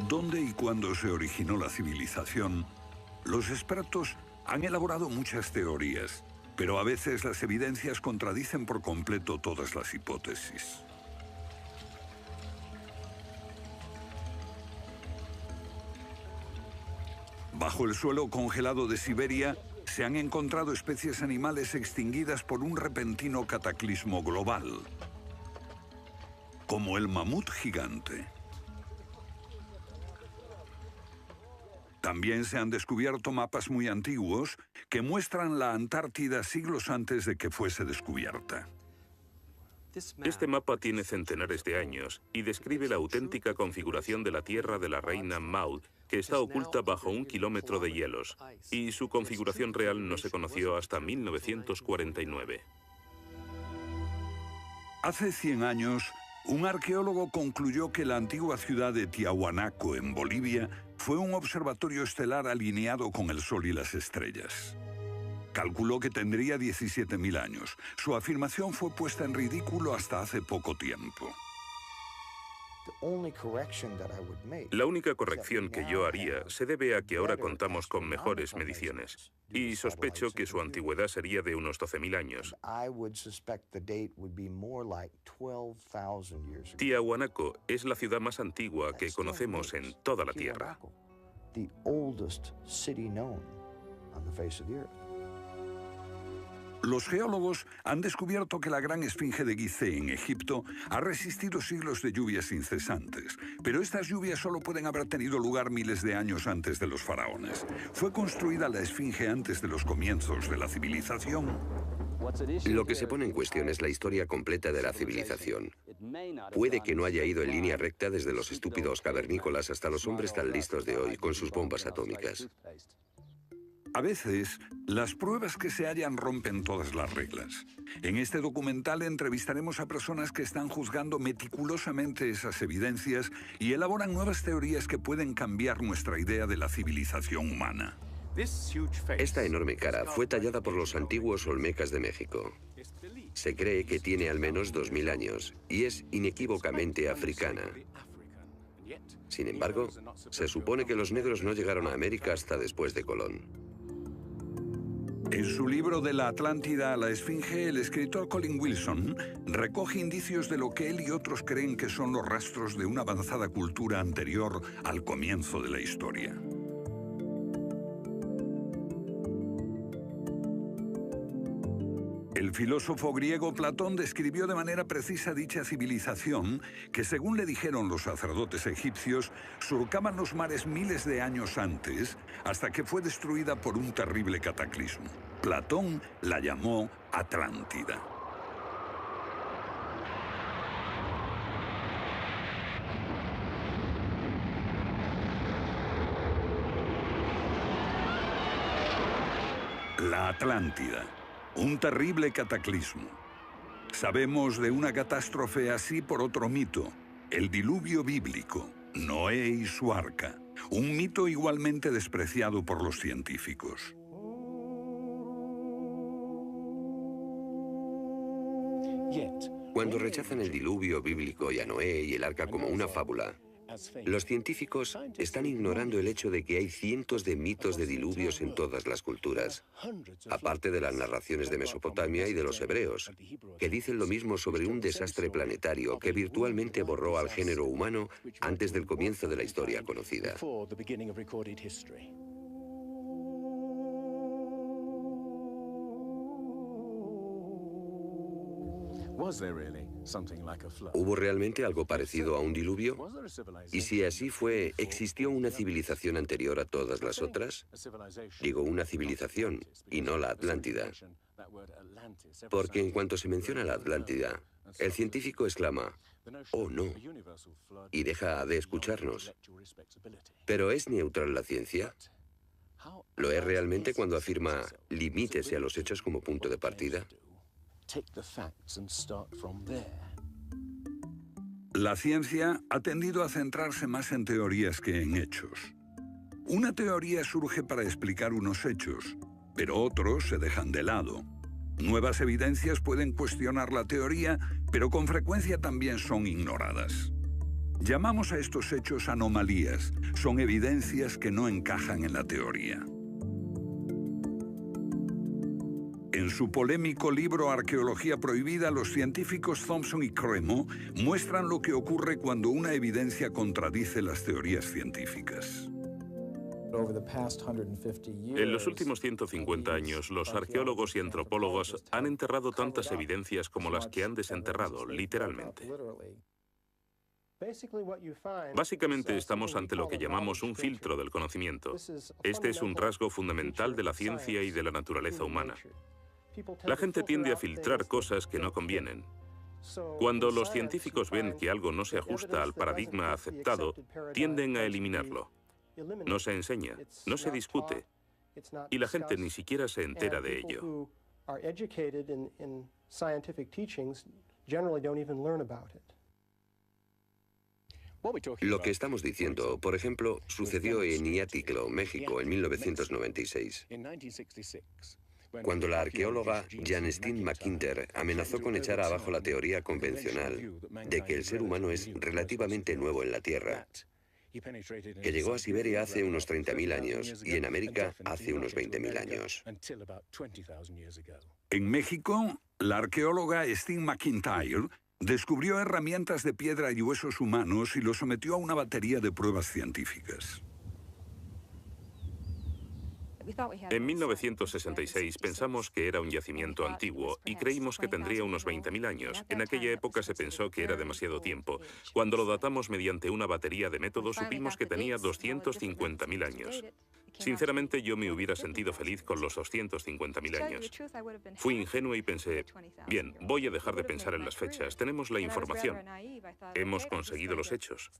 ¿Dónde y cuándo se originó la civilización? Los expertos han elaborado muchas teorías, pero a veces las evidencias contradicen por completo todas las hipótesis. Bajo el suelo congelado de Siberia se han encontrado especies animales extinguidas por un repentino cataclismo global, como el mamut gigante. También se han descubierto mapas muy antiguos que muestran la Antártida siglos antes de que fuese descubierta. Este mapa tiene centenares de años y describe la auténtica configuración de la Tierra de la reina Maud, que está oculta bajo 1 kilómetro de hielos, y su configuración real no se conoció hasta 1949. Hace 100 años, un arqueólogo concluyó que la antigua ciudad de Tiahuanaco, en Bolivia, fue un observatorio estelar alineado con el Sol y las estrellas. Calculó que tendría 17.000 años. Su afirmación fue puesta en ridículo hasta hace poco tiempo. La única corrección que yo haría se debe a que ahora contamos con mejores mediciones, y sospecho que su antigüedad sería de unos 12.000 años. Tiahuanaco es la ciudad más antigua que conocemos en toda la Tierra. Los geólogos han descubierto que la gran esfinge de Gizeh en Egipto ha resistido siglos de lluvias incesantes, pero estas lluvias solo pueden haber tenido lugar miles de años antes de los faraones. ¿Fue construida la esfinge antes de los comienzos de la civilización? Lo que se pone en cuestión es la historia completa de la civilización. Puede que no haya ido en línea recta desde los estúpidos cavernícolas hasta los hombres tan listos de hoy con sus bombas atómicas. A veces, las pruebas que se hallan rompen todas las reglas. En este documental entrevistaremos a personas que están juzgando meticulosamente esas evidencias y elaboran nuevas teorías que pueden cambiar nuestra idea de la civilización humana. Esta enorme cara fue tallada por los antiguos olmecas de México. Se cree que tiene al menos 2.000 años y es inequívocamente africana. Sin embargo, se supone que los negros no llegaron a América hasta después de Colón. En su libro De la Atlántida a la Esfinge, el escritor Colin Wilson recoge indicios de lo que él y otros creen que son los rastros de una avanzada cultura anterior al comienzo de la historia. El filósofo griego Platón describió de manera precisa dicha civilización que, según le dijeron los sacerdotes egipcios, surcaban los mares miles de años antes, hasta que fue destruida por un terrible cataclismo. Platón la llamó Atlántida. La Atlántida. Un terrible cataclismo. Sabemos de una catástrofe así por otro mito, el diluvio bíblico, Noé y su arca, un mito igualmente despreciado por los científicos. Cuando rechazan el diluvio bíblico y a Noé y el arca como una fábula, los científicos están ignorando el hecho de que hay cientos de mitos de diluvios en todas las culturas, aparte de las narraciones de Mesopotamia y de los hebreos, que dicen lo mismo sobre un desastre planetario que virtualmente borró al género humano antes del comienzo de la historia conocida. ¿Hubo realmente algo parecido a un diluvio? Y si así fue, ¿existió una civilización anterior a todas las otras? Digo una civilización, y no la Atlántida. Porque en cuanto se menciona la Atlántida, el científico exclama, «Oh, no», y deja de escucharnos. ¿Pero es neutral la ciencia? ¿Lo es realmente cuando afirma «limítese a los hechos como punto de partida»? La ciencia ha tendido a centrarse más en teorías que en hechos. Una teoría surge para explicar unos hechos, pero otros se dejan de lado. Nuevas evidencias pueden cuestionar la teoría, pero con frecuencia también son ignoradas. Llamamos a estos hechos anomalías. Son evidencias que no encajan en la teoría. En su polémico libro Arqueología prohibida, los científicos Thompson y Cremo muestran lo que ocurre cuando una evidencia contradice las teorías científicas. En los últimos 150 años, los arqueólogos y antropólogos han enterrado tantas evidencias como las que han desenterrado, literalmente. Básicamente estamos ante lo que llamamos un filtro del conocimiento. Este es un rasgo fundamental de la ciencia y de la naturaleza humana. La gente tiende a filtrar cosas que no convienen. Cuando los científicos ven que algo no se ajusta al paradigma aceptado, tienden a eliminarlo. No se enseña, no se discute, y la gente ni siquiera se entera de ello. Lo que estamos diciendo, por ejemplo, sucedió en Iatitlan, México, en 1996. Cuando la arqueóloga Janestine McIntyre amenazó con echar abajo la teoría convencional de que el ser humano es relativamente nuevo en la Tierra, que llegó a Siberia hace unos 30.000 años y en América hace unos 20.000 años. En México, la arqueóloga Stine McIntyre descubrió herramientas de piedra y huesos humanos y los sometió a una batería de pruebas científicas. En 1966 pensamos que era un yacimiento antiguo y creímos que tendría unos 20.000 años. En aquella época se pensó que era demasiado tiempo. Cuando lo datamos mediante una batería de métodos, supimos que tenía 250.000 años. Sinceramente, yo me hubiera sentido feliz con los 250.000 años. Fui ingenuo y pensé, bien, voy a dejar de pensar en las fechas. Tenemos la información. Hemos conseguido los hechos.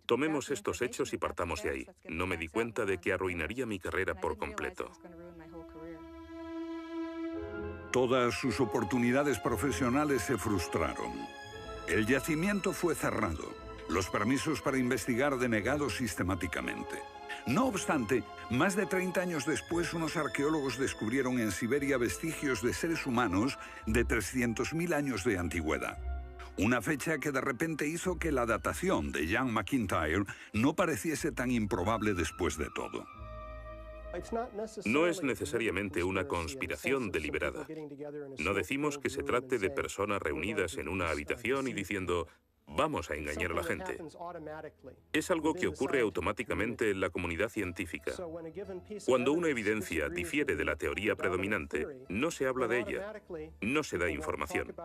Tomemos estos hechos y partamos de ahí. No me di cuenta de que arruinaría mi carrera por completo. Todas sus oportunidades profesionales se frustraron. El yacimiento fue cerrado. Los permisos para investigar denegados sistemáticamente. No obstante, más de 30 años después, unos arqueólogos descubrieron en Siberia vestigios de seres humanos de 300.000 años de antigüedad. Una fecha que de repente hizo que la datación de Jan McIntyre no pareciese tan improbable después de todo. No es necesariamente una conspiración deliberada. No decimos que se trate de personas reunidas en una habitación y diciendo, vamos a engañar a la gente. Es algo que ocurre automáticamente en la comunidad científica. Cuando una evidencia difiere de la teoría predominante, no se habla de ella, no se da información.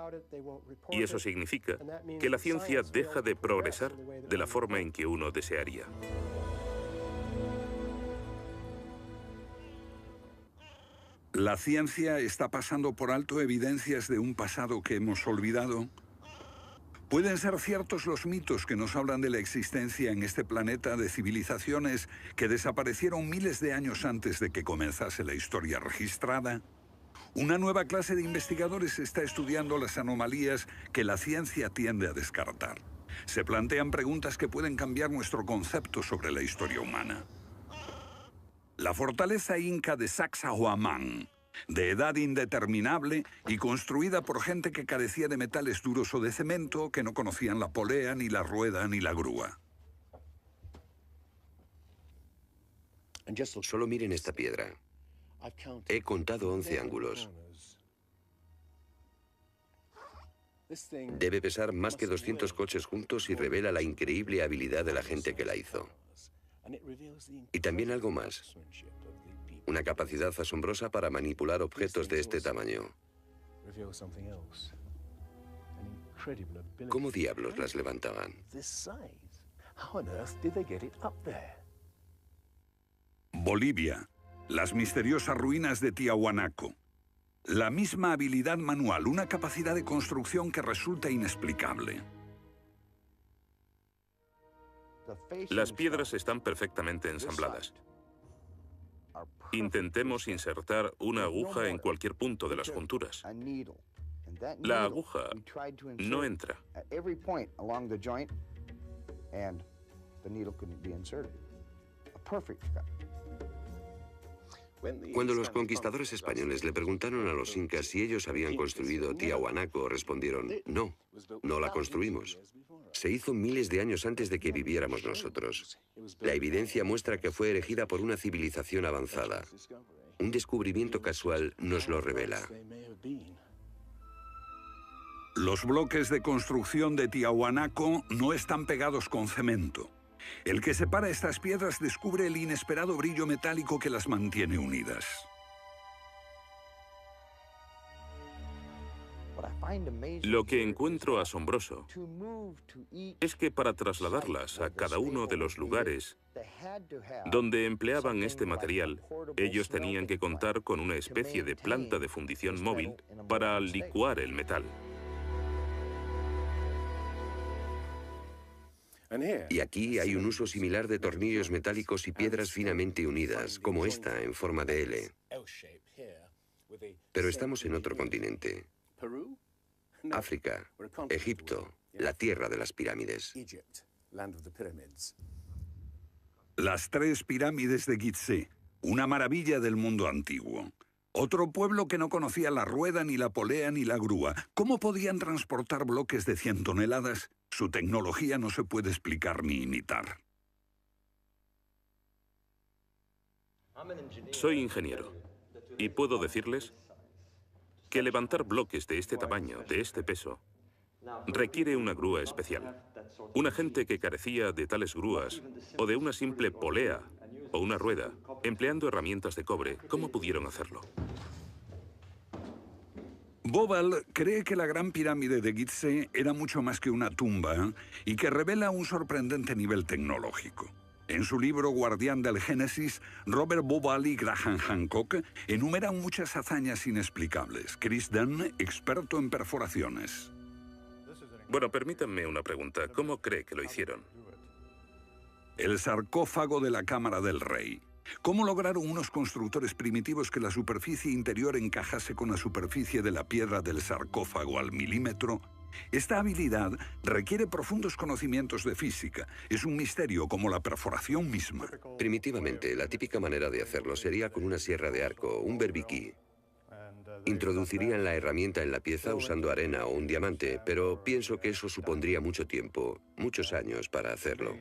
Y eso significa que la ciencia deja de progresar de la forma en que uno desearía. ¿La ciencia está pasando por alto evidencias de un pasado que hemos olvidado? ¿Pueden ser ciertos los mitos que nos hablan de la existencia en este planeta de civilizaciones que desaparecieron miles de años antes de que comenzase la historia registrada? Una nueva clase de investigadores está estudiando las anomalías que la ciencia tiende a descartar. Se plantean preguntas que pueden cambiar nuestro concepto sobre la historia humana. La fortaleza inca de Sacsayhuamán, de edad indeterminable y construida por gente que carecía de metales duros o de cemento, que no conocían la polea, ni la rueda, ni la grúa. Solo miren esta piedra. He contado 11 ángulos. Debe pesar más que 200 coches juntos y revela la increíble habilidad de la gente que la hizo. Y también algo más. Una capacidad asombrosa para manipular objetos de este tamaño. ¿Cómo diablos las levantaban? Bolivia. Las misteriosas ruinas de Tiahuanaco. La misma habilidad manual, una capacidad de construcción que resulta inexplicable. Las piedras están perfectamente ensambladas. Intentemos insertar una aguja en cualquier punto de las junturas. La aguja no entra. Cuando los conquistadores españoles le preguntaron a los incas si ellos habían construido Tiahuanaco, respondieron, no, no la construimos. Se hizo miles de años antes de que viviéramos nosotros. La evidencia muestra que fue erigida por una civilización avanzada. Un descubrimiento casual nos lo revela. Los bloques de construcción de Tiahuanaco no están pegados con cemento. El que separa estas piedras descubre el inesperado brillo metálico que las mantiene unidas. Lo que encuentro asombroso es que para trasladarlas a cada uno de los lugares donde empleaban este material, ellos tenían que contar con una especie de planta de fundición móvil para licuar el metal. Y aquí hay un uso similar de tornillos metálicos y piedras finamente unidas, como esta en forma de L. Pero estamos en otro continente. África, Egipto, la tierra de las pirámides. Las 3 pirámides de Gizeh, una maravilla del mundo antiguo. Otro pueblo que no conocía la rueda, ni la polea, ni la grúa. ¿Cómo podían transportar bloques de 100 toneladas? Su tecnología no se puede explicar ni imitar. Soy ingeniero y puedo decirles que levantar bloques de este tamaño, de este peso, requiere una grúa especial. Una gente que carecía de tales grúas o de una simple polea o una rueda, empleando herramientas de cobre, ¿cómo pudieron hacerlo? Bobal cree que la Gran Pirámide de Gizeh era mucho más que una tumba y que revela un sorprendente nivel tecnológico. En su libro Guardián del Génesis, Robert Bobal y Graham Hancock enumeran muchas hazañas inexplicables. Chris Dunn, experto en perforaciones. Bueno, permítanme una pregunta. ¿Cómo cree que lo hicieron? El sarcófago de la Cámara del Rey. ¿Cómo lograron unos constructores primitivos que la superficie interior encajase con la superficie de la piedra del sarcófago al milímetro? Esta habilidad requiere profundos conocimientos de física. Es un misterio como la perforación misma. Primitivamente, la típica manera de hacerlo sería con una sierra de arco, un berbiquí. Introducirían la herramienta en la pieza usando arena o un diamante, pero pienso que eso supondría mucho tiempo, muchos años para hacerlo.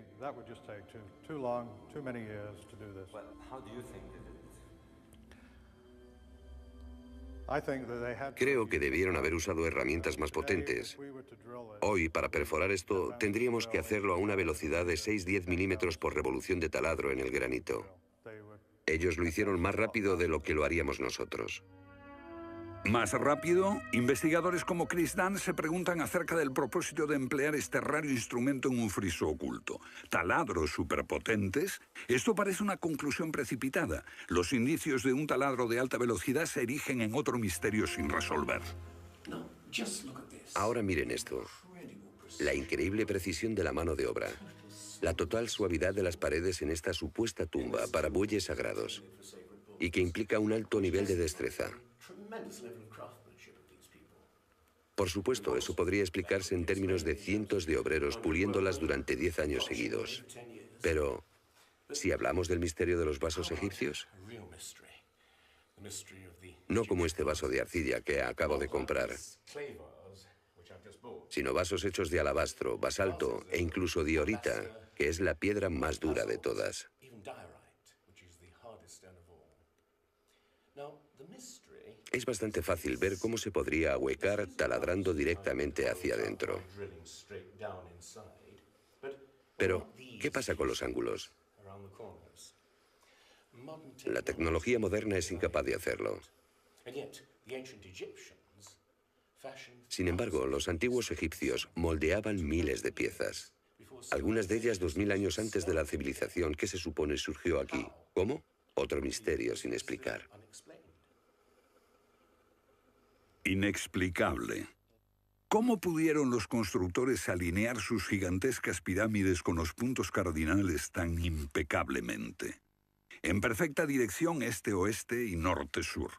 Creo que debieron haber usado herramientas más potentes. Hoy, para perforar esto, tendríamos que hacerlo a una velocidad de 6-10 milímetros por revolución de taladro en el granito. Ellos lo hicieron más rápido de lo que lo haríamos nosotros. Más rápido, investigadores como Chris Dunn se preguntan acerca del propósito de emplear este raro instrumento en un friso oculto. Taladros superpotentes. Esto parece una conclusión precipitada. Los indicios de un taladro de alta velocidad se erigen en otro misterio sin resolver. Ahora miren esto. La increíble precisión de la mano de obra. La total suavidad de las paredes en esta supuesta tumba para bueyes sagrados. Y que implica un alto nivel de destreza. Por supuesto, eso podría explicarse en términos de cientos de obreros puliéndolas durante 10 años seguidos. Pero, si hablamos del misterio de los vasos egipcios, no como este vaso de arcilla que acabo de comprar, sino vasos hechos de alabastro, basalto e incluso diorita, que es la piedra más dura de todas. Es bastante fácil ver cómo se podría ahuecar taladrando directamente hacia adentro. Pero, ¿qué pasa con los ángulos? La tecnología moderna es incapaz de hacerlo. Sin embargo, los antiguos egipcios moldeaban miles de piezas. Algunas de ellas 2000 años antes de la civilización que se supone surgió aquí. ¿Cómo? Otro misterio sin explicar. Inexplicable. ¿Cómo pudieron los constructores alinear sus gigantescas pirámides con los puntos cardinales tan impecablemente? En perfecta dirección este-oeste y norte-sur,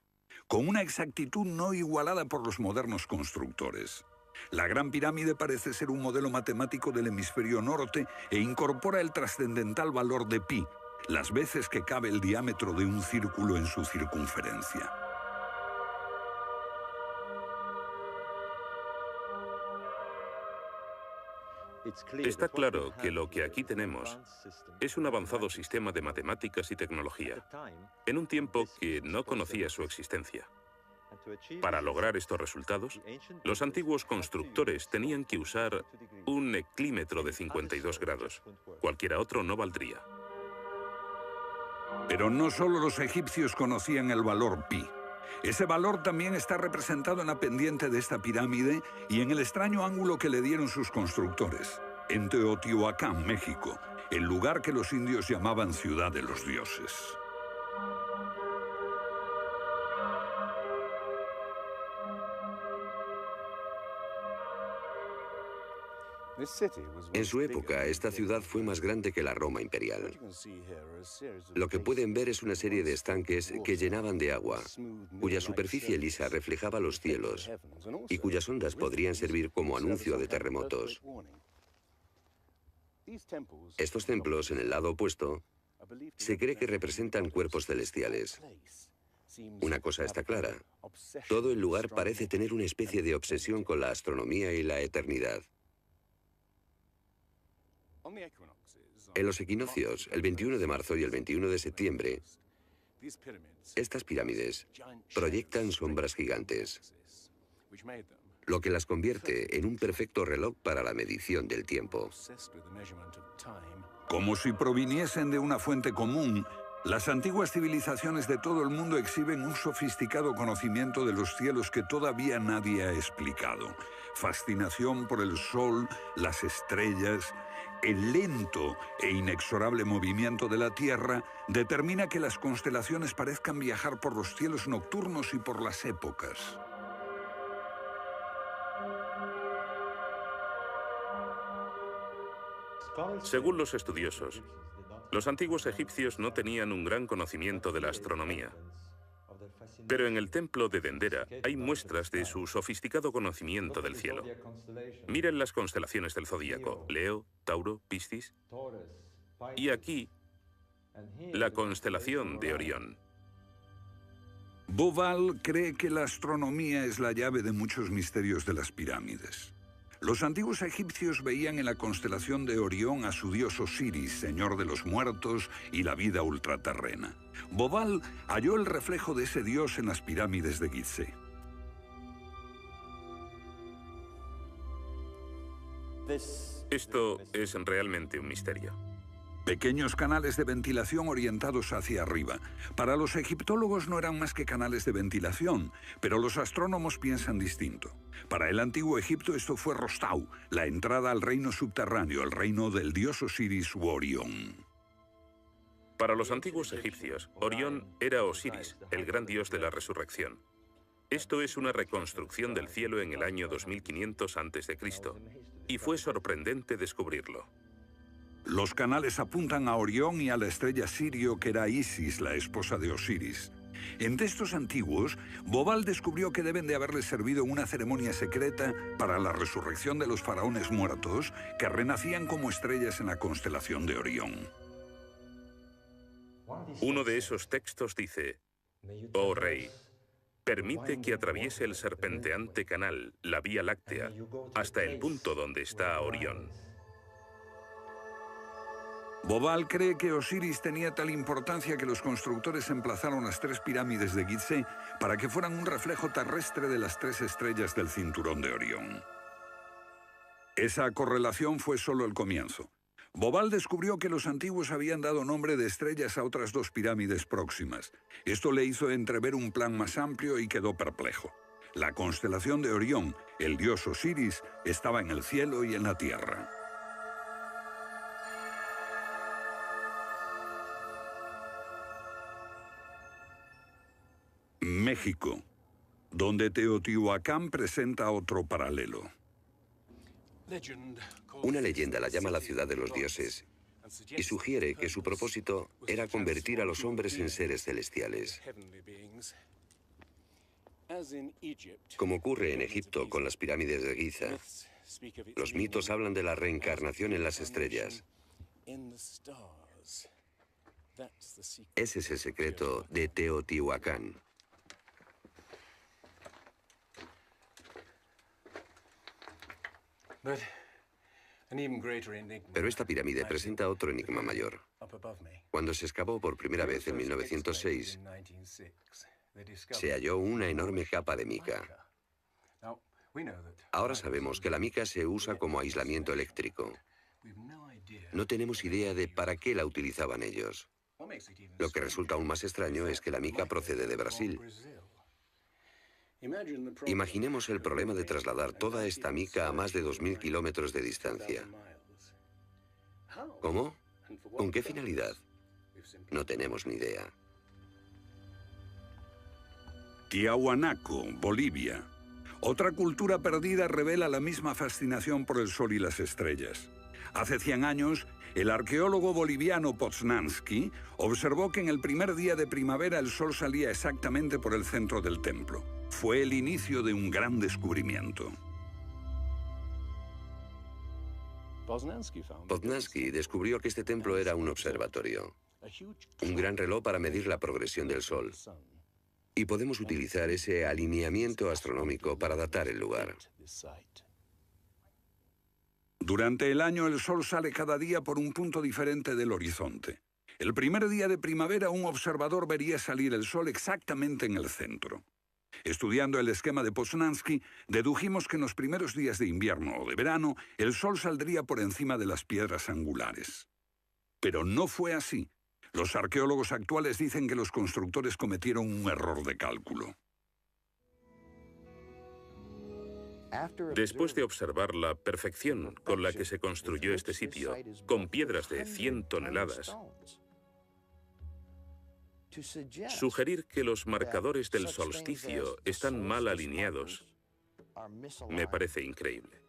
con una exactitud no igualada por los modernos constructores. La Gran Pirámide parece ser un modelo matemático del hemisferio norte e incorpora el trascendental valor de pi, las veces que cabe el diámetro de un círculo en su circunferencia. Está claro que lo que aquí tenemos es un avanzado sistema de matemáticas y tecnología, en un tiempo que no conocía su existencia. Para lograr estos resultados, los antiguos constructores tenían que usar un eclímetro de 52 grados. Cualquiera otro no valdría. Pero no solo los egipcios conocían el valor pi. Ese valor también está representado en la pendiente de esta pirámide y en el extraño ángulo que le dieron sus constructores, en Teotihuacán, México, el lugar que los indios llamaban Ciudad de los Dioses. En su época, esta ciudad fue más grande que la Roma imperial. Lo que pueden ver es una serie de estanques que llenaban de agua, cuya superficie lisa reflejaba los cielos y cuyas ondas podrían servir como anuncio de terremotos. Estos templos, en el lado opuesto, se cree que representan cuerpos celestiales. Una cosa está clara: todo el lugar parece tener una especie de obsesión con la astronomía y la eternidad. En los equinoccios, el 21 de marzo y el 21 de septiembre, estas pirámides proyectan sombras gigantes, lo que las convierte en un perfecto reloj para la medición del tiempo. Como si proviniesen de una fuente común, las antiguas civilizaciones de todo el mundo exhiben un sofisticado conocimiento de los cielos que todavía nadie ha explicado. Fascinación por el sol, las estrellas. El lento e inexorable movimiento de la Tierra determina que las constelaciones parezcan viajar por los cielos nocturnos y por las épocas. Según los estudiosos, los antiguos egipcios no tenían un gran conocimiento de la astronomía. Pero en el templo de Dendera hay muestras de su sofisticado conocimiento del cielo. Miren las constelaciones del zodíaco: Leo, Tauro, Piscis. Y aquí, la constelación de Orión. Bauval cree que la astronomía es la llave de muchos misterios de las pirámides. Los antiguos egipcios veían en la constelación de Orión a su dios Osiris, señor de los muertos y la vida ultraterrena. Bauval halló el reflejo de ese dios en las pirámides de Gizeh. Esto es realmente un misterio. Pequeños canales de ventilación orientados hacia arriba. Para los egiptólogos no eran más que canales de ventilación, pero los astrónomos piensan distinto. Para el antiguo Egipto esto fue Rostau, la entrada al reino subterráneo, el reino del dios Osiris u Orión. Para los antiguos egipcios, Orión era Osiris, el gran dios de la resurrección. Esto es una reconstrucción del cielo en el año 2500 a.C., y fue sorprendente descubrirlo. Los canales apuntan a Orión y a la estrella Sirio, que era Isis, la esposa de Osiris. En textos antiguos, Bauval descubrió que deben de haberle servido una ceremonia secreta para la resurrección de los faraones muertos, que renacían como estrellas en la constelación de Orión. Uno de esos textos dice: «Oh rey, permite que atraviese el serpenteante canal, la Vía Láctea, hasta el punto donde está Orión». Bauval cree que Osiris tenía tal importancia que los constructores emplazaron las 3 pirámides de Gizeh para que fueran un reflejo terrestre de las 3 estrellas del cinturón de Orión. Esa correlación fue solo el comienzo. Bauval descubrió que los antiguos habían dado nombre de estrellas a otras 2 pirámides próximas. Esto le hizo entrever un plan más amplio y quedó perplejo. La constelación de Orión, el dios Osiris, estaba en el cielo y en la tierra. México, donde Teotihuacán presenta otro paralelo. Una leyenda la llama la ciudad de los dioses y sugiere que su propósito era convertir a los hombres en seres celestiales. Como ocurre en Egipto con las pirámides de Giza, los mitos hablan de la reencarnación en las estrellas. Ese es el secreto de Teotihuacán. Pero esta pirámide presenta otro enigma mayor. Cuando se excavó por primera vez en 1906, se halló una enorme capa de mica. Ahora sabemos que la mica se usa como aislamiento eléctrico. No tenemos idea de para qué la utilizaban ellos. Lo que resulta aún más extraño es que la mica procede de Brasil. Imaginemos el problema de trasladar toda esta mica a más de 2.000 kilómetros de distancia. ¿Cómo? ¿Con qué finalidad? No tenemos ni idea. Tiahuanaco, Bolivia. Otra cultura perdida revela la misma fascinación por el sol y las estrellas. Hace 100 años, el arqueólogo boliviano Poznański observó que en el primer día de primavera el sol salía exactamente por el centro del templo. Fue el inicio de un gran descubrimiento. Poznański descubrió que este templo era un observatorio, un gran reloj para medir la progresión del sol. Y podemos utilizar ese alineamiento astronómico para datar el lugar. Durante el año el sol sale cada día por un punto diferente del horizonte. El primer día de primavera un observador vería salir el sol exactamente en el centro. Estudiando el esquema de Poznański, dedujimos que en los primeros días de invierno o de verano el sol saldría por encima de las piedras angulares. Pero no fue así. Los arqueólogos actuales dicen que los constructores cometieron un error de cálculo. Después de observar la perfección con la que se construyó este sitio, con piedras de 100 toneladas, sugerir que los marcadores del solsticio están mal alineados me parece increíble.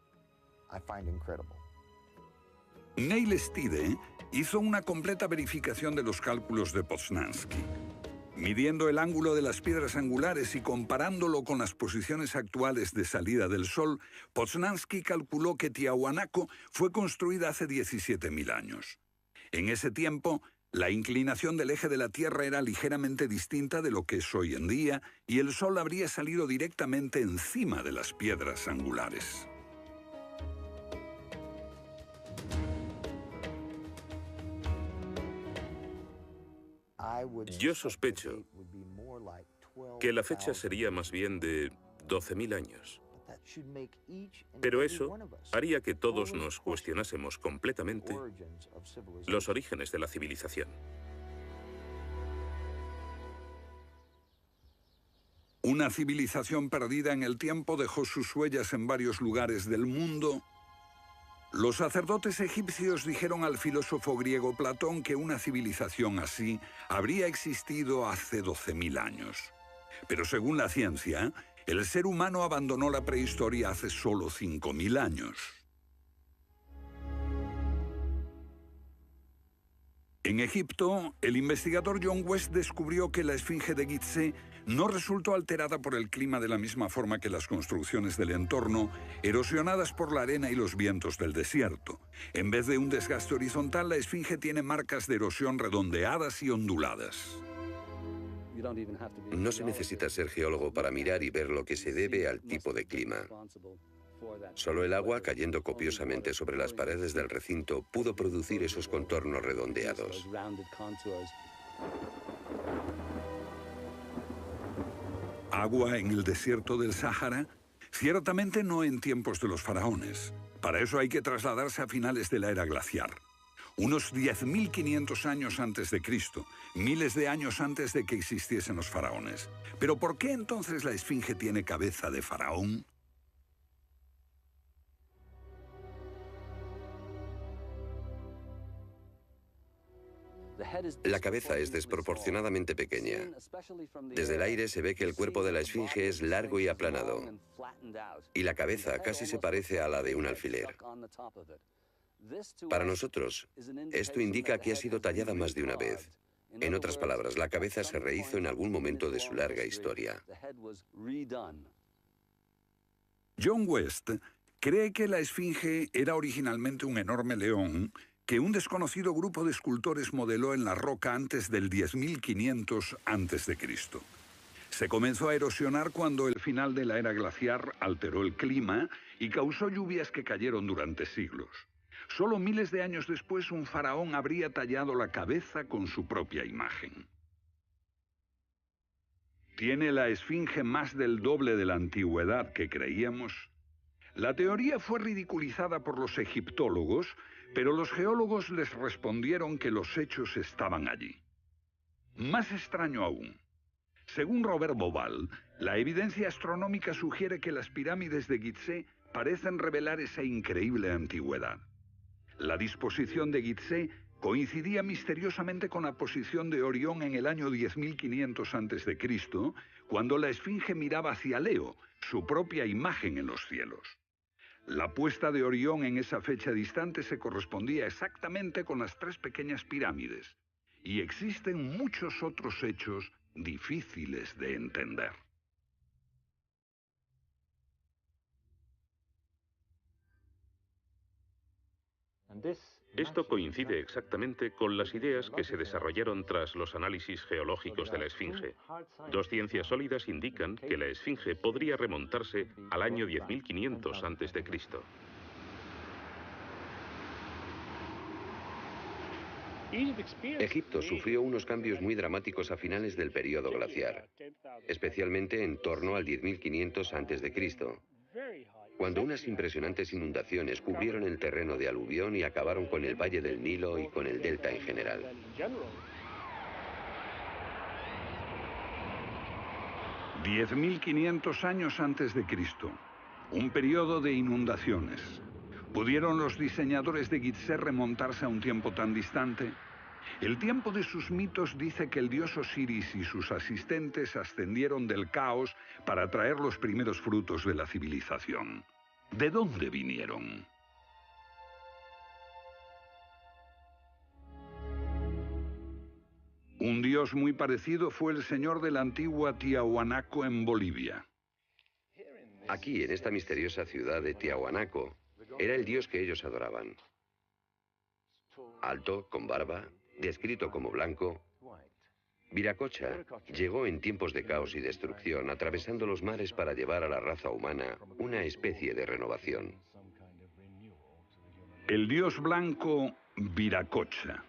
Neil Stide hizo una completa verificación de los cálculos de Poznański. Midiendo el ángulo de las piedras angulares y comparándolo con las posiciones actuales de salida del Sol, Poznański calculó que Tiahuanaco fue construida hace 17.000 años. En ese tiempo, la inclinación del eje de la Tierra era ligeramente distinta de lo que es hoy en día y el Sol habría salido directamente encima de las piedras angulares. Yo sospecho que la fecha sería más bien de 12.000 años. Pero eso haría que todos nos cuestionásemos completamente los orígenes de la civilización. Una civilización perdida en el tiempo dejó sus huellas en varios lugares del mundo. Los sacerdotes egipcios dijeron al filósofo griego Platón que una civilización así habría existido hace 12.000 años. Pero según la ciencia, el ser humano abandonó la prehistoria hace solo 5.000 años. En Egipto, el investigador John West descubrió que la esfinge de Gizeh no resultó alterada por el clima de la misma forma que las construcciones del entorno, erosionadas por la arena y los vientos del desierto. En vez de un desgaste horizontal, la esfinge tiene marcas de erosión redondeadas y onduladas. No se necesita ser geólogo para mirar y ver lo que se debe al tipo de clima. Solo el agua, cayendo copiosamente sobre las paredes del recinto, pudo producir esos contornos redondeados. ¿Agua en el desierto del Sáhara? Ciertamente no en tiempos de los faraones. Para eso hay que trasladarse a finales de la era glaciar. Unos 10.500 años antes de Cristo, miles de años antes de que existiesen los faraones. ¿Pero por qué entonces la esfinge tiene cabeza de faraón? La cabeza es desproporcionadamente pequeña. Desde el aire se ve que el cuerpo de la esfinge es largo y aplanado, y la cabeza casi se parece a la de un alfiler. Para nosotros, esto indica que ha sido tallada más de una vez. En otras palabras, la cabeza se rehizo en algún momento de su larga historia. John West cree que la esfinge era originalmente un enorme león que un desconocido grupo de escultores modeló en la roca antes del 10.500 a.C. Se comenzó a erosionar cuando el final de la era glaciar alteró el clima y causó lluvias que cayeron durante siglos. Solo miles de años después, un faraón habría tallado la cabeza con su propia imagen. ¿Tiene la esfinge más del doble de la antigüedad que creíamos? La teoría fue ridiculizada por los egiptólogos, pero los geólogos les respondieron que los hechos estaban allí. Más extraño aún. Según Robert Bauval, la evidencia astronómica sugiere que las pirámides de Gizeh parecen revelar esa increíble antigüedad. La disposición de Gizeh coincidía misteriosamente con la posición de Orión en el año 10.500 a.C., cuando la esfinge miraba hacia Leo, su propia imagen en los cielos. La puesta de Orión en esa fecha distante se correspondía exactamente con las tres pequeñas pirámides, y existen muchos otros hechos difíciles de entender. Esto coincide exactamente con las ideas que se desarrollaron tras los análisis geológicos de la Esfinge. Dos ciencias sólidas indican que la Esfinge podría remontarse al año 10.500 a.C. Egipto sufrió unos cambios muy dramáticos a finales del período glaciar, especialmente en torno al 10.500 a.C., cuando unas impresionantes inundaciones cubrieron el terreno de aluvión y acabaron con el valle del Nilo y con el delta en general. «10.500 años antes de Cristo, un periodo de inundaciones. ¿Pudieron los diseñadores de Gizeh remontarse a un tiempo tan distante? El tiempo de sus mitos dice que el dios Osiris y sus asistentes ascendieron del caos para traer los primeros frutos de la civilización. ¿De dónde vinieron? Un dios muy parecido fue el señor de la antigua Tiahuanaco en Bolivia. Aquí, en esta misteriosa ciudad de Tiahuanaco, era el dios que ellos adoraban. Alto, con barba, descrito como blanco, Viracocha llegó en tiempos de caos y destrucción, atravesando los mares para llevar a la raza humana una especie de renovación. El dios blanco Viracocha.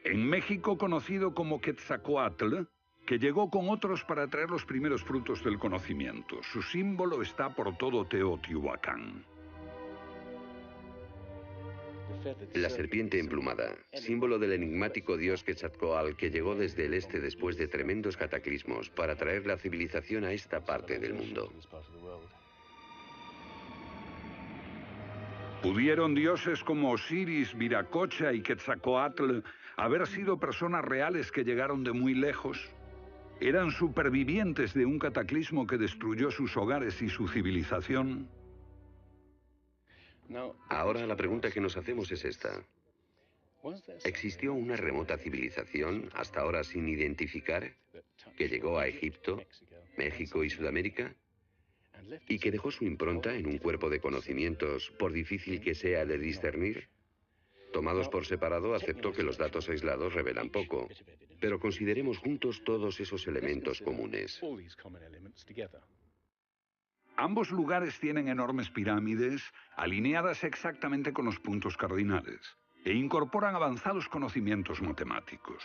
En México conocido como Quetzalcóatl, que llegó con otros para traer los primeros frutos del conocimiento. Su símbolo está por todo Teotihuacán. La serpiente emplumada, símbolo del enigmático dios Quetzalcóatl que llegó desde el este después de tremendos cataclismos para traer la civilización a esta parte del mundo. ¿Pudieron dioses como Osiris, Viracocha y Quetzalcóatl haber sido personas reales que llegaron de muy lejos? ¿Eran supervivientes de un cataclismo que destruyó sus hogares y su civilización? Ahora la pregunta que nos hacemos es esta. ¿Existió una remota civilización, hasta ahora sin identificar, que llegó a Egipto, México y Sudamérica? ¿Y que dejó su impronta en un cuerpo de conocimientos, por difícil que sea de discernir? Tomados por separado, acepto que los datos aislados revelan poco, pero consideremos juntos todos esos elementos comunes. Ambos lugares tienen enormes pirámides, alineadas exactamente con los puntos cardinales, e incorporan avanzados conocimientos matemáticos.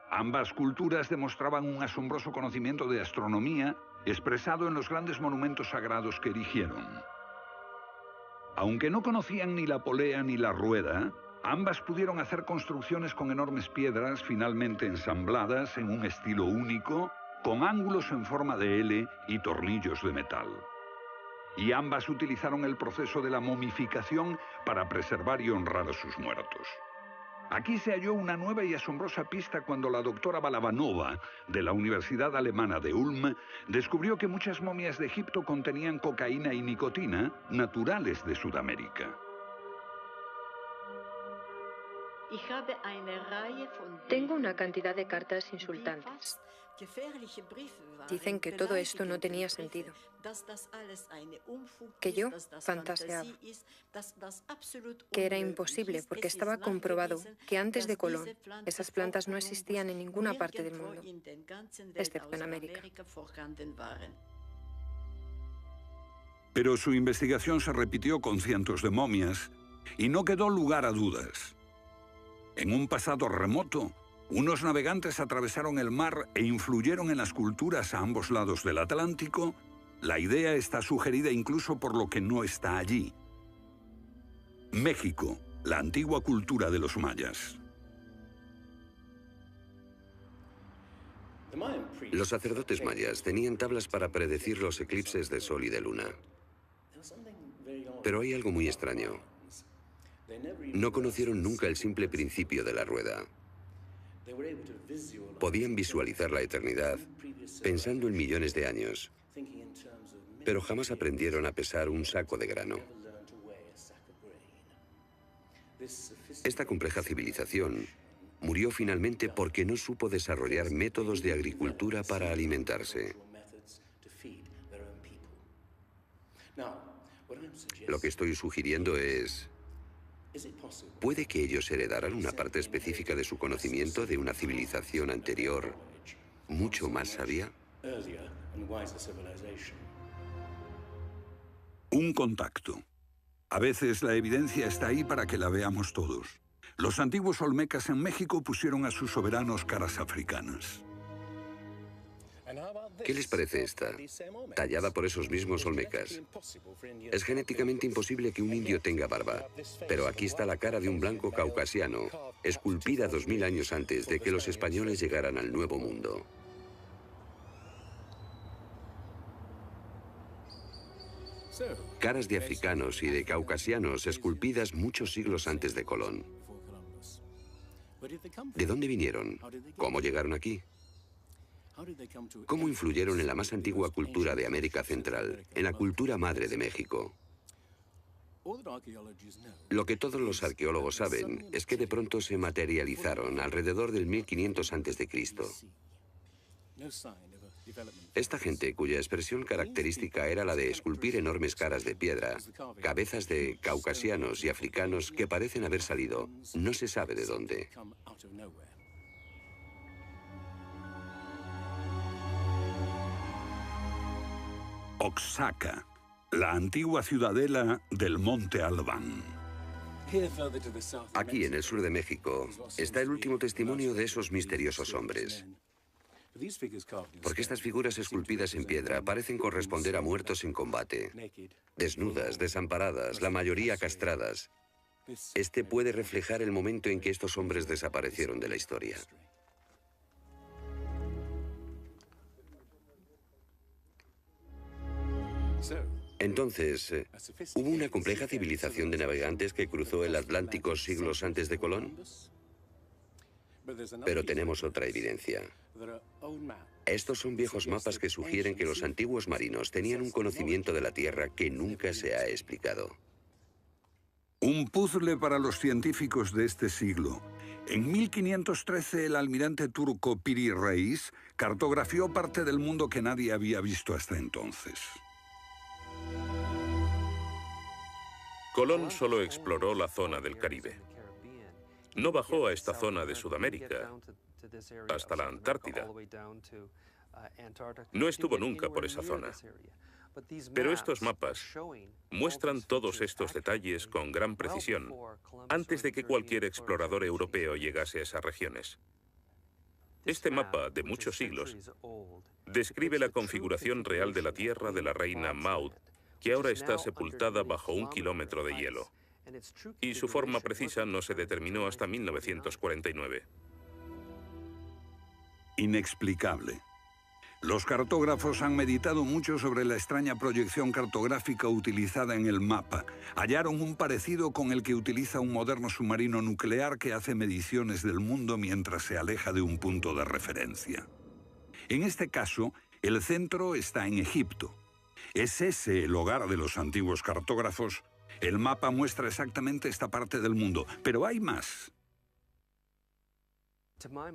Ambas culturas demostraban un asombroso conocimiento de astronomía, expresado en los grandes monumentos sagrados que erigieron. Aunque no conocían ni la polea ni la rueda, ambas pudieron hacer construcciones con enormes piedras finalmente ensambladas en un estilo único, con ángulos en forma de L y tornillos de metal. Y ambas utilizaron el proceso de la momificación para preservar y honrar a sus muertos. Aquí se halló una nueva y asombrosa pista cuando la doctora Balabanova, de la Universidad Alemana de Ulm, descubrió que muchas momias de Egipto contenían cocaína y nicotina, naturales de Sudamérica. Tengo una cantidad de cartas insultantes. Dicen que todo esto no tenía sentido, que yo fantaseaba, que era imposible porque estaba comprobado que antes de Colón esas plantas no existían en ninguna parte del mundo, excepto en América. Pero su investigación se repitió con cientos de momias y no quedó lugar a dudas. En un pasado remoto, unos navegantes atravesaron el mar e influyeron en las culturas a ambos lados del Atlántico. La idea está sugerida incluso por lo que no está allí. México, la antigua cultura de los mayas. Los sacerdotes mayas tenían tablas para predecir los eclipses de sol y de luna. Pero hay algo muy extraño. No conocieron nunca el simple principio de la rueda. Podían visualizar la eternidad pensando en millones de años, pero jamás aprendieron a pesar un saco de grano. Esta compleja civilización murió finalmente porque no supo desarrollar métodos de agricultura para alimentarse. Lo que estoy sugiriendo es: ¿puede que ellos heredaran una parte específica de su conocimiento de una civilización anterior, mucho más sabia? Un contacto. A veces la evidencia está ahí para que la veamos todos. Los antiguos olmecas en México pusieron a sus soberanos caras africanas. ¿Qué les parece esta? Tallada por esos mismos olmecas. Es genéticamente imposible que un indio tenga barba, pero aquí está la cara de un blanco caucasiano, esculpida 2000 años antes de que los españoles llegaran al Nuevo Mundo. Caras de africanos y de caucasianos esculpidas muchos siglos antes de Colón. ¿De dónde vinieron? ¿Cómo llegaron aquí? ¿Cómo influyeron en la más antigua cultura de América Central, en la cultura madre de México? Lo que todos los arqueólogos saben es que de pronto se materializaron alrededor del 1500 a.C. Esta gente, cuya expresión característica era la de esculpir enormes caras de piedra, cabezas de caucasianos y africanos que parecen haber salido, no se sabe de dónde. Oaxaca, la antigua ciudadela del Monte Albán. Aquí, en el sur de México, está el último testimonio de esos misteriosos hombres. Porque estas figuras esculpidas en piedra parecen corresponder a muertos en combate, desnudas, desamparadas, la mayoría castradas. Este puede reflejar el momento en que estos hombres desaparecieron de la historia. Entonces, ¿hubo una compleja civilización de navegantes que cruzó el Atlántico siglos antes de Colón? Pero tenemos otra evidencia. Estos son viejos mapas que sugieren que los antiguos marinos tenían un conocimiento de la Tierra que nunca se ha explicado. Un puzzle para los científicos de este siglo. En 1513, el almirante turco Piri Reis cartografió parte del mundo que nadie había visto hasta entonces. Colón solo exploró la zona del Caribe. No bajó a esta zona de Sudamérica, hasta la Antártida. No estuvo nunca por esa zona. Pero estos mapas muestran todos estos detalles con gran precisión, antes de que cualquier explorador europeo llegase a esas regiones. Este mapa, de muchos siglos, describe la configuración real de la tierra de la reina Maud, que ahora está sepultada bajo 1 kilómetro de hielo. Y su forma precisa no se determinó hasta 1949. Inexplicable. Los cartógrafos han meditado mucho sobre la extraña proyección cartográfica utilizada en el mapa. Hallaron un parecido con el que utiliza un moderno submarino nuclear que hace mediciones del mundo mientras se aleja de un punto de referencia. En este caso, el centro está en Egipto. ¿Es ese el hogar de los antiguos cartógrafos? El mapa muestra exactamente esta parte del mundo, pero hay más.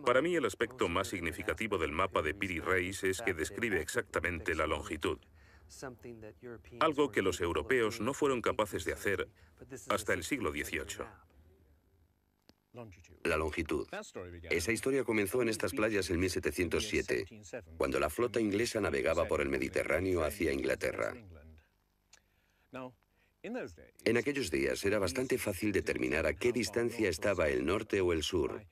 Para mí, el aspecto más significativo del mapa de Piri Reis es que describe exactamente la longitud. Algo que los europeos no fueron capaces de hacer hasta el siglo XVIII. La longitud. Esa historia comenzó en estas playas en 1707, cuando la flota inglesa navegaba por el Mediterráneo hacia Inglaterra. En aquellos días era bastante fácil determinar a qué distancia estaba el norte o el sur,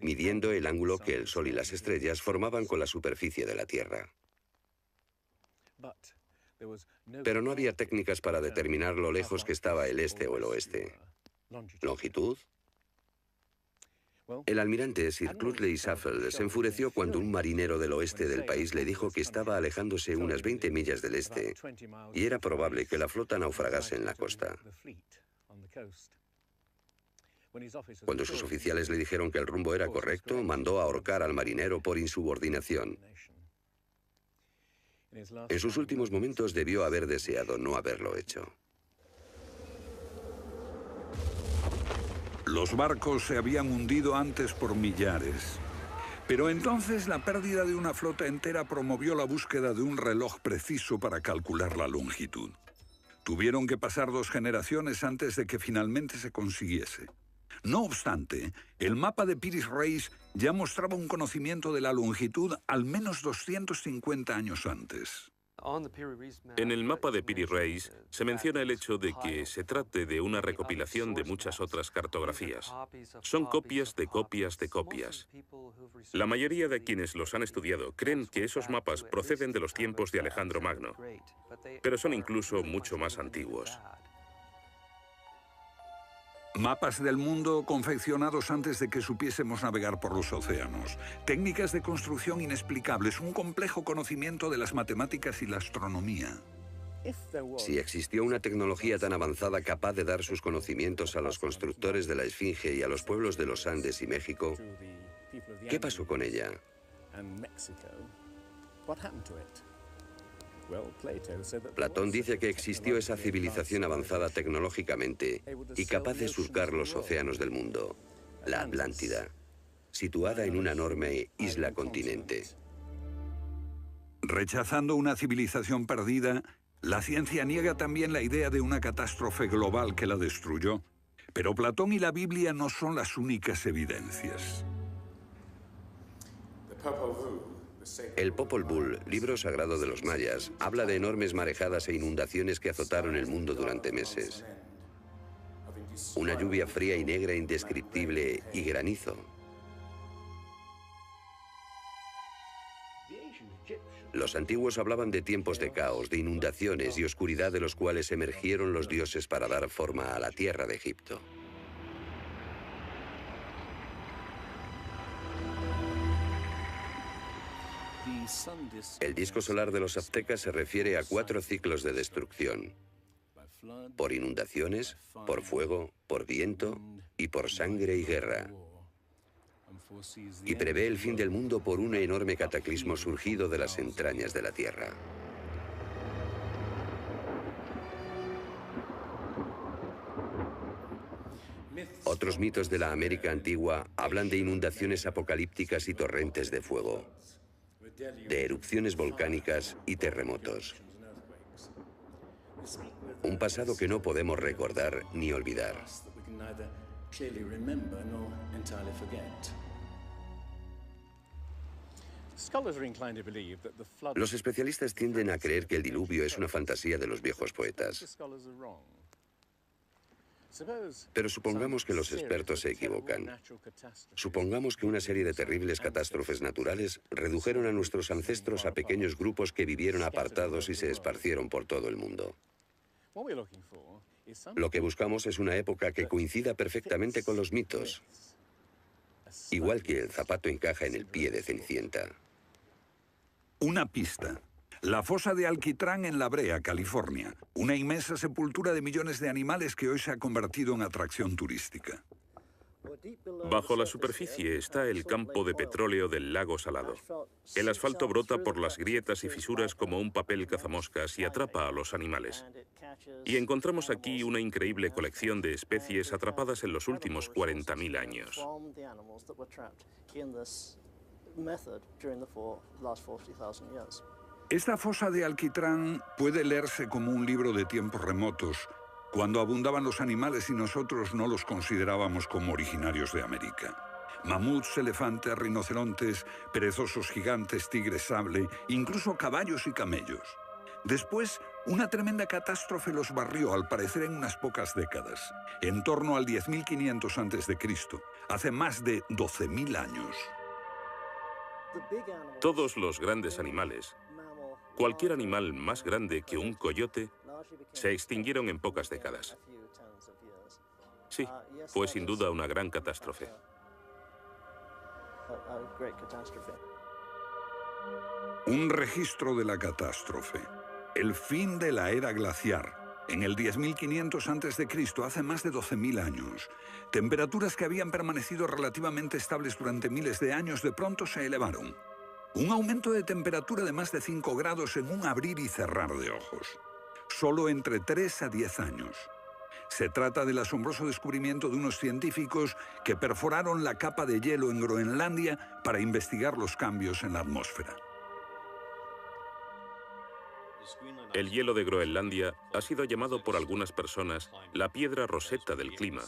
midiendo el ángulo que el Sol y las estrellas formaban con la superficie de la Tierra. Pero no había técnicas para determinar lo lejos que estaba el este o el oeste. ¿Longitud? El almirante Sir Clutley Saffold se enfureció cuando un marinero del oeste del país le dijo que estaba alejándose unas 20 millas del este y era probable que la flota naufragase en la costa. Cuando sus oficiales le dijeron que el rumbo era correcto, mandó ahorcar al marinero por insubordinación. En sus últimos momentos debió haber deseado no haberlo hecho. Los barcos se habían hundido antes por millares. Pero entonces la pérdida de una flota entera promovió la búsqueda de un reloj preciso para calcular la longitud. Tuvieron que pasar 2 generaciones antes de que finalmente se consiguiese. No obstante, el mapa de Piri Reis ya mostraba un conocimiento de la longitud al menos 250 años antes. En el mapa de Piri Reis se menciona el hecho de que se trate de una recopilación de muchas otras cartografías. Son copias de copias de copias. La mayoría de quienes los han estudiado creen que esos mapas proceden de los tiempos de Alejandro Magno, pero son incluso mucho más antiguos. Mapas del mundo confeccionados antes de que supiésemos navegar por los océanos. Técnicas de construcción inexplicables, un complejo conocimiento de las matemáticas y la astronomía. Si existió una tecnología tan avanzada capaz de dar sus conocimientos a los constructores de la Esfinge y a los pueblos de los Andes y México, ¿qué pasó con ella? Platón dice que existió esa civilización avanzada tecnológicamente y capaz de surcar los océanos del mundo, la Atlántida, situada en una enorme isla-continente. Rechazando una civilización perdida, la ciencia niega también la idea de una catástrofe global que la destruyó. Pero Platón y la Biblia no son las únicas evidencias. El Popol Vuh, libro sagrado de los mayas, habla de enormes marejadas e inundaciones que azotaron el mundo durante meses. Una lluvia fría y negra indescriptible y granizo. Los antiguos hablaban de tiempos de caos, de inundaciones y oscuridad de los cuales emergieron los dioses para dar forma a la tierra de Egipto. El disco solar de los aztecas se refiere a 4 ciclos de destrucción: por inundaciones, por fuego, por viento y por sangre y guerra. Y prevé el fin del mundo por un enorme cataclismo surgido de las entrañas de la tierra. Otros mitos de la América antigua hablan de inundaciones apocalípticas y torrentes de fuego, de erupciones volcánicas y terremotos. Un pasado que no podemos recordar ni olvidar. Los especialistas tienden a creer que el diluvio es una fantasía de los viejos poetas. Pero supongamos que los expertos se equivocan. Supongamos que una serie de terribles catástrofes naturales redujeron a nuestros ancestros a pequeños grupos que vivieron apartados y se esparcieron por todo el mundo. Lo que buscamos es una época que coincida perfectamente con los mitos, igual que el zapato encaja en el pie de Cenicienta. Una pista. La fosa de Alquitrán en La Brea, California. Una inmensa sepultura de millones de animales que hoy se ha convertido en atracción turística. Bajo la superficie está el campo de petróleo del lago Salado. El asfalto brota por las grietas y fisuras como un papel cazamoscas y atrapa a los animales. Y encontramos aquí una increíble colección de especies atrapadas en los últimos 40.000 años. Esta fosa de Alquitrán puede leerse como un libro de tiempos remotos, cuando abundaban los animales y nosotros no los considerábamos como originarios de América. Mamuts, elefantes, rinocerontes, perezosos gigantes, tigres sable, incluso caballos y camellos. Después, una tremenda catástrofe los barrió, al parecer en unas pocas décadas, en torno al 10.500 a.C., hace más de 12.000 años. Todos los grandes animales, cualquier animal más grande que un coyote, se extinguieron en pocas décadas. Sí, fue sin duda una gran catástrofe. Un registro de la catástrofe. El fin de la era glaciar. En el 10.500 a.C., hace más de 12.000 años. Temperaturas que habían permanecido relativamente estables durante miles de años de pronto se elevaron. Un aumento de temperatura de más de 5 grados en un abrir y cerrar de ojos. Solo entre 3 a 10 años. Se trata del asombroso descubrimiento de unos científicos que perforaron la capa de hielo en Groenlandia para investigar los cambios en la atmósfera. El hielo de Groenlandia ha sido llamado por algunas personas la piedra roseta del clima,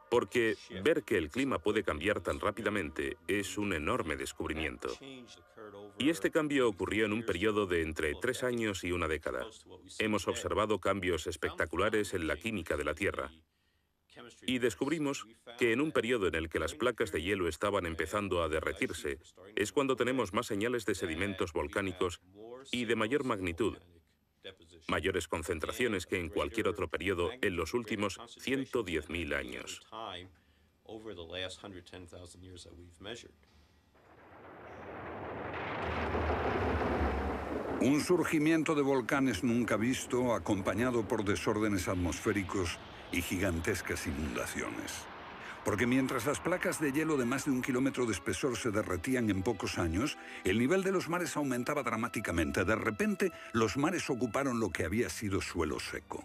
porque ver que el clima puede cambiar tan rápidamente es un enorme descubrimiento. Y este cambio ocurrió en un periodo de entre 3 años y una década. Hemos observado cambios espectaculares en la química de la Tierra. Y descubrimos que en un periodo en el que las placas de hielo estaban empezando a derretirse, es cuando tenemos más señales de sedimentos volcánicos y de mayor magnitud, mayores concentraciones que en cualquier otro periodo en los últimos 110.000 años. Un surgimiento de volcanes nunca visto, acompañado por desórdenes atmosféricos y gigantescas inundaciones. Porque mientras las placas de hielo de más de 1 kilómetro de espesor se derretían en pocos años, el nivel de los mares aumentaba dramáticamente. De repente, los mares ocuparon lo que había sido suelo seco.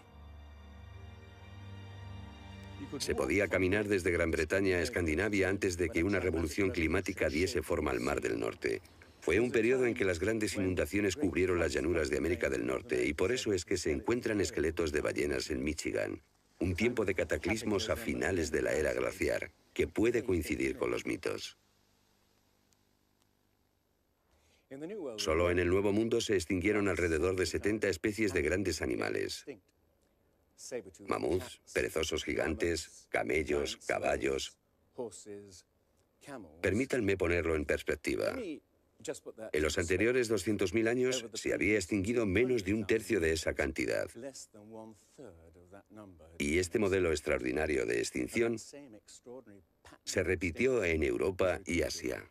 Se podía caminar desde Gran Bretaña a Escandinavia antes de que una revolución climática diese forma al Mar del Norte. Fue un periodo en que las grandes inundaciones cubrieron las llanuras de América del Norte y por eso es que se encuentran esqueletos de ballenas en Michigan. Un tiempo de cataclismos a finales de la era glaciar, que puede coincidir con los mitos. Solo en el Nuevo Mundo se extinguieron alrededor de 70 especies de grandes animales. Mamuts, perezosos gigantes, camellos, caballos. Permítanme ponerlo en perspectiva. En los anteriores 200.000 años se había extinguido menos de 1/3 de esa cantidad. Y este modelo extraordinario de extinción se repitió en Europa y Asia.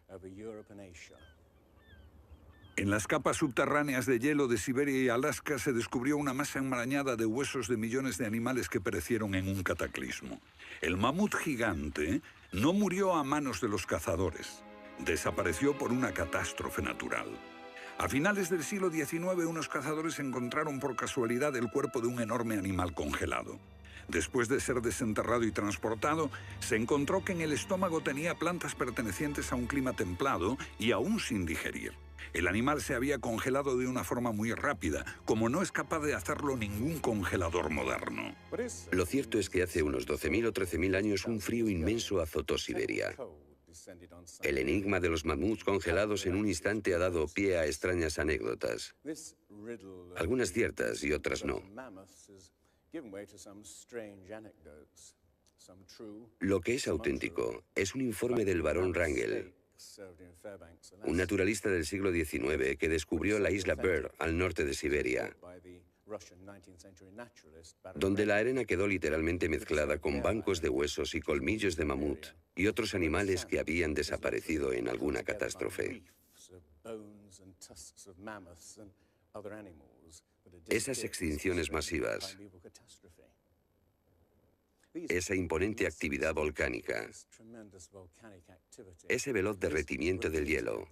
En las capas subterráneas de hielo de Siberia y Alaska se descubrió una masa enmarañada de huesos de millones de animales que perecieron en un cataclismo. El mamut gigante no murió a manos de los cazadores. Desapareció por una catástrofe natural. A finales del siglo XIX, unos cazadores encontraron por casualidad el cuerpo de un enorme animal congelado. Después de ser desenterrado y transportado, se encontró que en el estómago tenía plantas pertenecientes a un clima templado y aún sin digerir. El animal se había congelado de una forma muy rápida, como no es capaz de hacerlo ningún congelador moderno. Lo cierto es que hace unos 12.000 o 13.000 años un frío inmenso azotó Siberia. El enigma de los mamuts congelados en un instante ha dado pie a extrañas anécdotas. Algunas ciertas y otras no. Lo que es auténtico es un informe del barón Wrangel, un naturalista del siglo XIX que descubrió la isla Byrd al norte de Siberia, donde la arena quedó literalmente mezclada con bancos de huesos y colmillos de mamut y otros animales que habían desaparecido en alguna catástrofe. Esas extinciones masivas, esa imponente actividad volcánica, ese veloz derretimiento del hielo,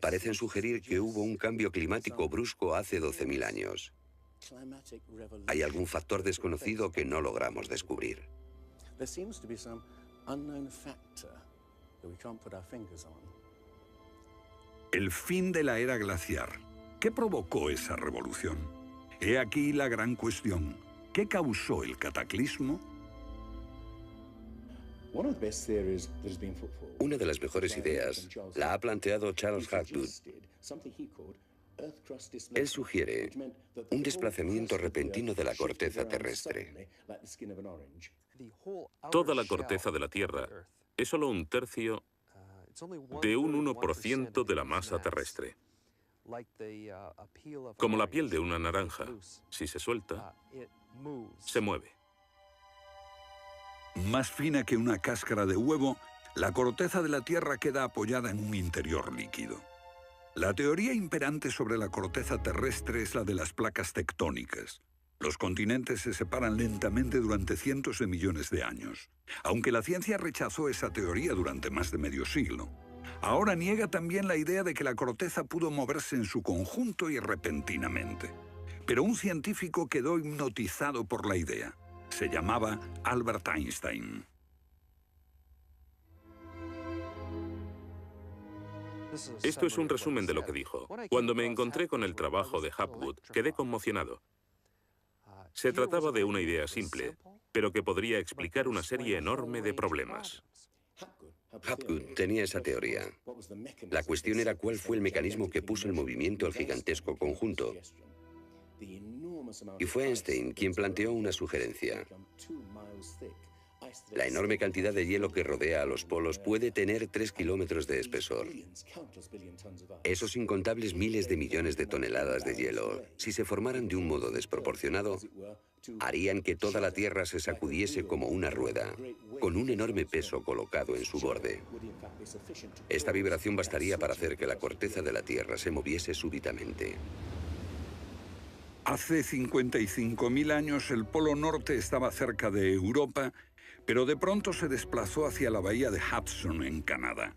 parecen sugerir que hubo un cambio climático brusco hace 12.000 años. Hay algún factor desconocido que no logramos descubrir. El fin de la era glaciar. ¿Qué provocó esa revolución? He aquí la gran cuestión. ¿Qué causó el cataclismo? Una de las mejores ideas la ha planteado Charles Hapgood. Él sugiere un desplazamiento repentino de la corteza terrestre. Toda la corteza de la Tierra es solo un tercio de un 1% de la masa terrestre. Como la piel de una naranja, si se suelta, se mueve. Más fina que una cáscara de huevo, la corteza de la Tierra queda apoyada en un interior líquido. La teoría imperante sobre la corteza terrestre es la de las placas tectónicas. Los continentes se separan lentamente durante cientos de millones de años, aunque la ciencia rechazó esa teoría durante más de medio siglo. Ahora niega también la idea de que la corteza pudo moverse en su conjunto y repentinamente. Pero un científico quedó hipnotizado por la idea. Se llamaba Albert Einstein. Esto es un resumen de lo que dijo. Cuando me encontré con el trabajo de Hapgood, quedé conmocionado. Se trataba de una idea simple, pero que podría explicar una serie enorme de problemas. Hapgood tenía esa teoría. La cuestión era cuál fue el mecanismo que puso en movimiento el gigantesco conjunto. Y fue Einstein quien planteó una sugerencia. La enorme cantidad de hielo que rodea a los polos puede tener 3 kilómetros de espesor. Esos incontables miles de millones de toneladas de hielo, si se formaran de un modo desproporcionado, harían que toda la Tierra se sacudiese como una rueda, con un enorme peso colocado en su borde. Esta vibración bastaría para hacer que la corteza de la Tierra se moviese súbitamente. Hace 55.000 años el Polo Norte estaba cerca de Europa, pero de pronto se desplazó hacia la bahía de Hudson, en Canadá.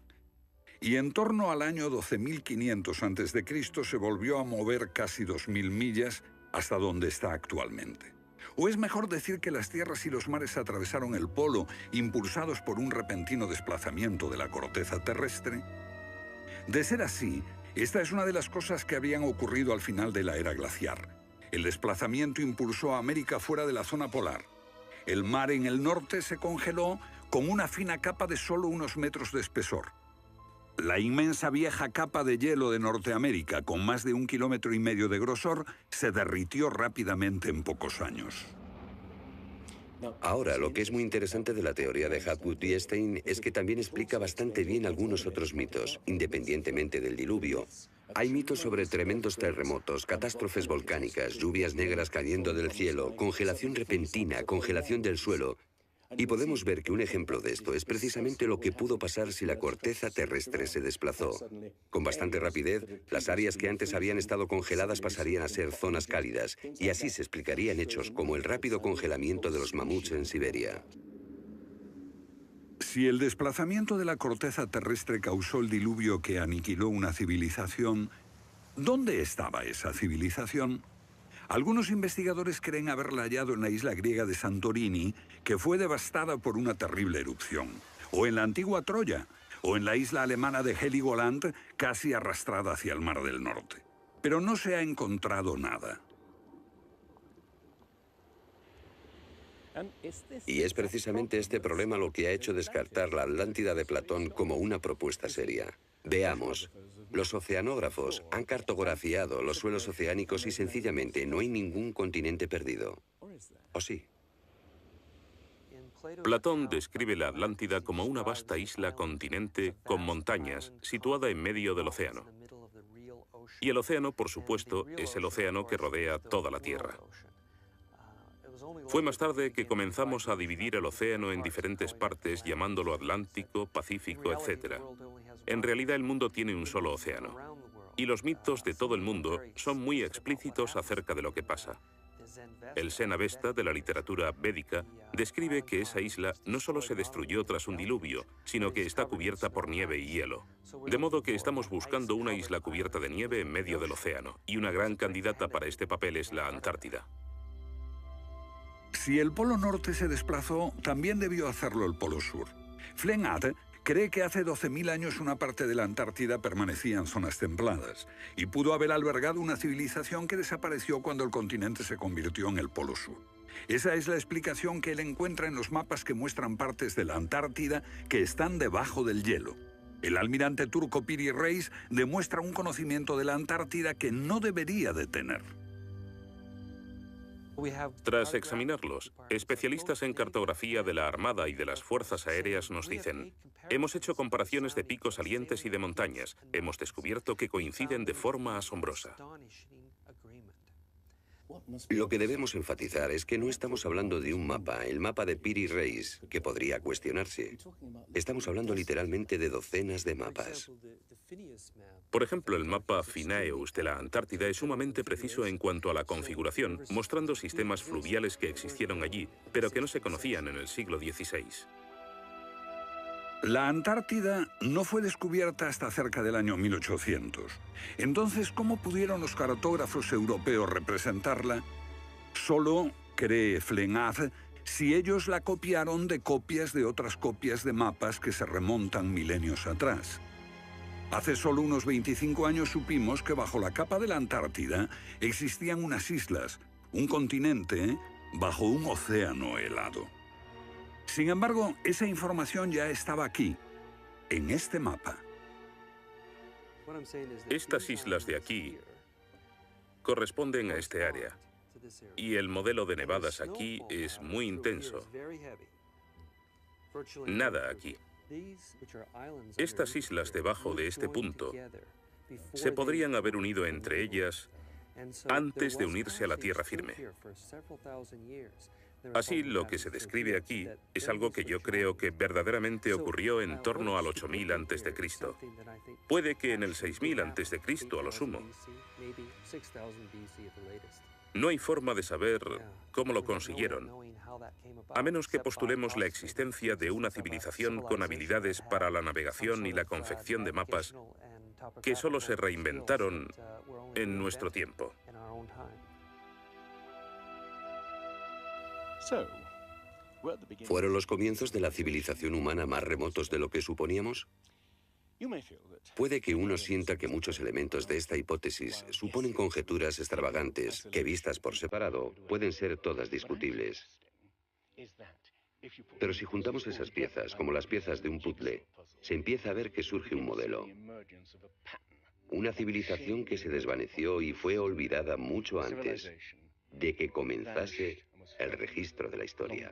Y en torno al año 12.500 a.C. se volvió a mover casi 2.000 millas hasta donde está actualmente. O es mejor decir que las tierras y los mares atravesaron el polo, impulsados por un repentino desplazamiento de la corteza terrestre. De ser así, esta es una de las cosas que habían ocurrido al final de la era glaciar. El desplazamiento impulsó a América fuera de la zona polar. El mar en el norte se congeló con una fina capa de solo unos metros de espesor. La inmensa vieja capa de hielo de Norteamérica, con más de 1,5 kilómetros de grosor, se derritió rápidamente en pocos años. Ahora, lo que es muy interesante de la teoría de Hapgood y Einstein es que también explica bastante bien algunos otros mitos, independientemente del diluvio. Hay mitos sobre tremendos terremotos, catástrofes volcánicas, lluvias negras cayendo del cielo, congelación repentina, congelación del suelo. Y podemos ver que un ejemplo de esto es precisamente lo que pudo pasar si la corteza terrestre se desplazó. Con bastante rapidez, las áreas que antes habían estado congeladas pasarían a ser zonas cálidas, y así se explicarían hechos como el rápido congelamiento de los mamuts en Siberia. Si el desplazamiento de la corteza terrestre causó el diluvio que aniquiló una civilización, ¿dónde estaba esa civilización? Algunos investigadores creen haberla hallado en la isla griega de Santorini, que fue devastada por una terrible erupción, o en la antigua Troya, o en la isla alemana de Heligoland, casi arrastrada hacia el Mar del Norte. Pero no se ha encontrado nada. Y es precisamente este problema lo que ha hecho descartar la Atlántida de Platón como una propuesta seria. Veamos. Los oceanógrafos han cartografiado los suelos oceánicos y sencillamente no hay ningún continente perdido. ¿O sí? Platón describe la Atlántida como una vasta isla-continente con montañas, situada en medio del océano. Y el océano, por supuesto, es el océano que rodea toda la Tierra. Fue más tarde que comenzamos a dividir el océano en diferentes partes, llamándolo Atlántico, Pacífico, etc. En realidad el mundo tiene un solo océano. Y los mitos de todo el mundo son muy explícitos acerca de lo que pasa. El Sena-Vesta, de la literatura védica, describe que esa isla no solo se destruyó tras un diluvio, sino que está cubierta por nieve y hielo. De modo que estamos buscando una isla cubierta de nieve en medio del océano, y una gran candidata para este papel es la Antártida. Si el Polo Norte se desplazó, también debió hacerlo el Polo Sur. Flennat cree que hace 12.000 años una parte de la Antártida permanecía en zonas templadas y pudo haber albergado una civilización que desapareció cuando el continente se convirtió en el Polo Sur. Esa es la explicación que él encuentra en los mapas que muestran partes de la Antártida que están debajo del hielo. El almirante turco Piri Reis demuestra un conocimiento de la Antártida que no debería de tener. Tras examinarlos, especialistas en cartografía de la Armada y de las Fuerzas Aéreas nos dicen: hemos hecho comparaciones de picos salientes y de montañas. Hemos descubierto que coinciden de forma asombrosa. Lo que debemos enfatizar es que no estamos hablando de un mapa, el mapa de Piri Reis, que podría cuestionarse. Estamos hablando literalmente de docenas de mapas. Por ejemplo, el mapa Phineus de la Antártida es sumamente preciso en cuanto a la configuración, mostrando sistemas fluviales que existieron allí, pero que no se conocían en el siglo XVI. La Antártida no fue descubierta hasta cerca del año 1800. Entonces, ¿cómo pudieron los cartógrafos europeos representarla? Solo, cree Flenard, si ellos la copiaron de copias de otras copias de mapas que se remontan milenios atrás. Hace solo unos 25 años supimos que bajo la capa de la Antártida existían unas islas, un continente bajo un océano helado. Sin embargo, esa información ya estaba aquí, en este mapa. Estas islas de aquí corresponden a este área, y el modelo de nevadas aquí es muy intenso. Nada aquí. Estas islas debajo de este punto se podrían haber unido entre ellas antes de unirse a la tierra firme. Así, lo que se describe aquí es algo que yo creo que verdaderamente ocurrió en torno al 8000 a.C. Puede que en el 6000 a.C. a lo sumo. No hay forma de saber cómo lo consiguieron, a menos que postulemos la existencia de una civilización con habilidades para la navegación y la confección de mapas que solo se reinventaron en nuestro tiempo. ¿Fueron los comienzos de la civilización humana más remotos de lo que suponíamos? Puede que uno sienta que muchos elementos de esta hipótesis suponen conjeturas extravagantes que, vistas por separado, pueden ser todas discutibles. Pero si juntamos esas piezas, como las piezas de un puzzle, se empieza a ver que surge un modelo. Una civilización que se desvaneció y fue olvidada mucho antes de que comenzase el registro de la historia.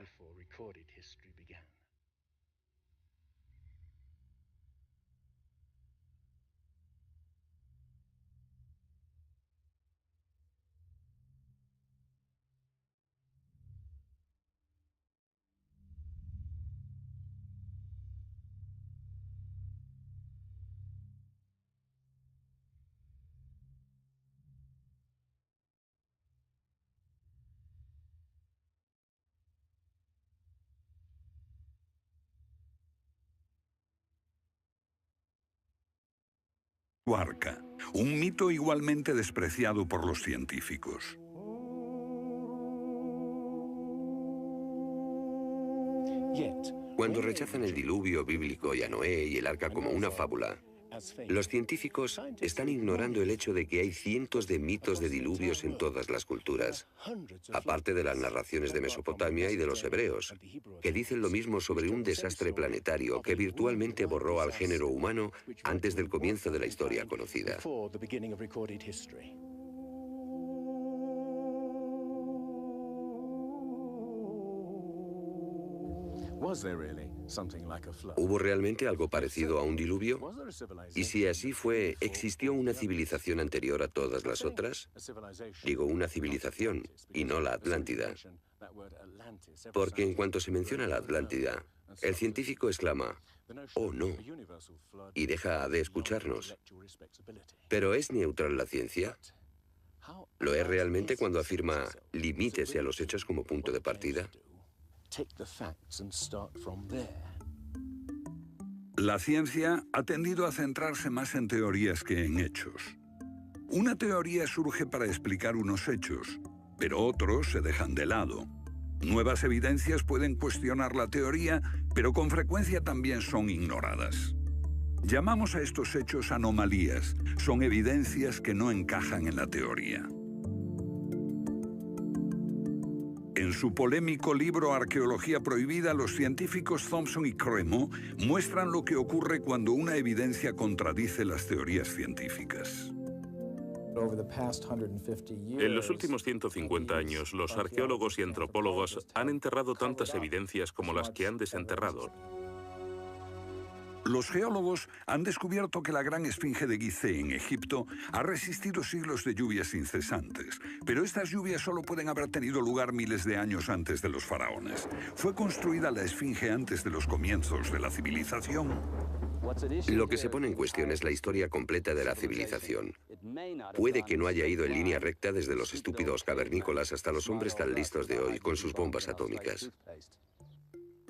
Huarca, un mito igualmente despreciado por los científicos. Cuando rechazan el diluvio bíblico y a Noé y el arca como una fábula, los científicos están ignorando el hecho de que hay cientos de mitos de diluvios en todas las culturas, aparte de las narraciones de Mesopotamia y de los hebreos, que dicen lo mismo sobre un desastre planetario que virtualmente borró al género humano antes del comienzo de la historia conocida. ¿Hubo realmente algo parecido a un diluvio? Y si así fue, ¿existió una civilización anterior a todas las otras? Digo una civilización, y no la Atlántida. Porque en cuanto se menciona la Atlántida, el científico exclama: «Oh, no», y deja de escucharnos. ¿Pero es neutral la ciencia? ¿Lo es realmente cuando afirma «limítese a los hechos como punto de partida»? La ciencia ha tendido a centrarse más en teorías que en hechos. Una teoría surge para explicar unos hechos, pero otros se dejan de lado. Nuevas evidencias pueden cuestionar la teoría, pero con frecuencia también son ignoradas. Llamamos a estos hechos anomalías. Son evidencias que no encajan en la teoría. En su polémico libro Arqueología prohibida, los científicos Thompson y Cremo muestran lo que ocurre cuando una evidencia contradice las teorías científicas. En los últimos 150 años, los arqueólogos y antropólogos han enterrado tantas evidencias como las que han desenterrado. Los geólogos han descubierto que la gran esfinge de Gizeh en Egipto ha resistido siglos de lluvias incesantes, pero estas lluvias solo pueden haber tenido lugar miles de años antes de los faraones. ¿Fue construida la esfinge antes de los comienzos de la civilización? Lo que se pone en cuestión es la historia completa de la civilización. Puede que no haya ido en línea recta desde los estúpidos cavernícolas hasta los hombres tan listos de hoy con sus bombas atómicas.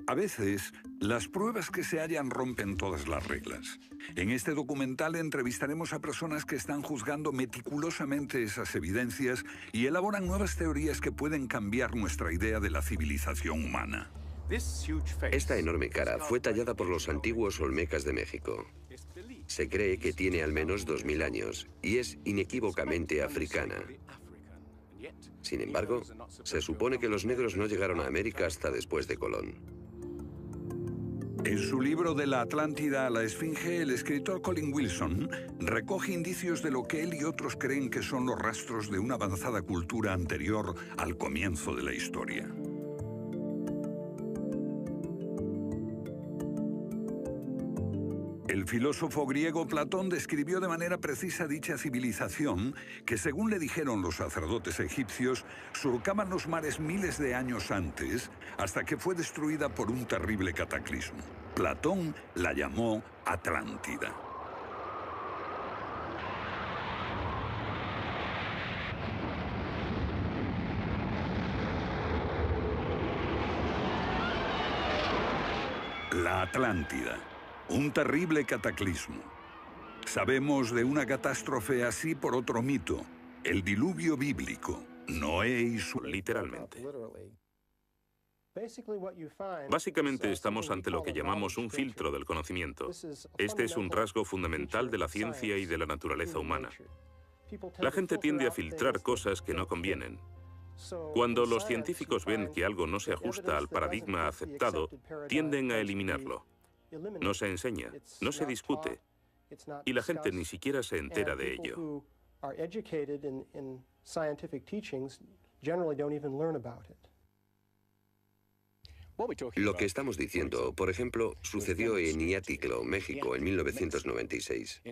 A veces, las pruebas que se hallan rompen todas las reglas. En este documental entrevistaremos a personas que están juzgando meticulosamente esas evidencias y elaboran nuevas teorías que pueden cambiar nuestra idea de la civilización humana. Esta enorme cara fue tallada por los antiguos olmecas de México. Se cree que tiene al menos 2000 años y es inequívocamente africana. Sin embargo, se supone que los negros no llegaron a América hasta después de Colón. En su libro De la Atlántida a la Esfinge, el escritor Colin Wilson recoge indicios de lo que él y otros creen que son los rastros de una avanzada cultura anterior al comienzo de la historia. El filósofo griego Platón describió de manera precisa dicha civilización que, según le dijeron los sacerdotes egipcios, surcaban los mares miles de años antes, hasta que fue destruida por un terrible cataclismo. Platón la llamó Atlántida. La Atlántida. Un terrible cataclismo. Sabemos de una catástrofe así por otro mito, el diluvio bíblico, Noé y su... Literalmente. Básicamente estamos ante lo que llamamos un filtro del conocimiento. Este es un rasgo fundamental de la ciencia y de la naturaleza humana. La gente tiende a filtrar cosas que no convienen. Cuando los científicos ven que algo no se ajusta al paradigma aceptado, tienden a eliminarlo. No se enseña, no se discute, y la gente ni siquiera se entera de ello. Lo que estamos diciendo, por ejemplo, sucedió en Iatliclo, México, en 1996.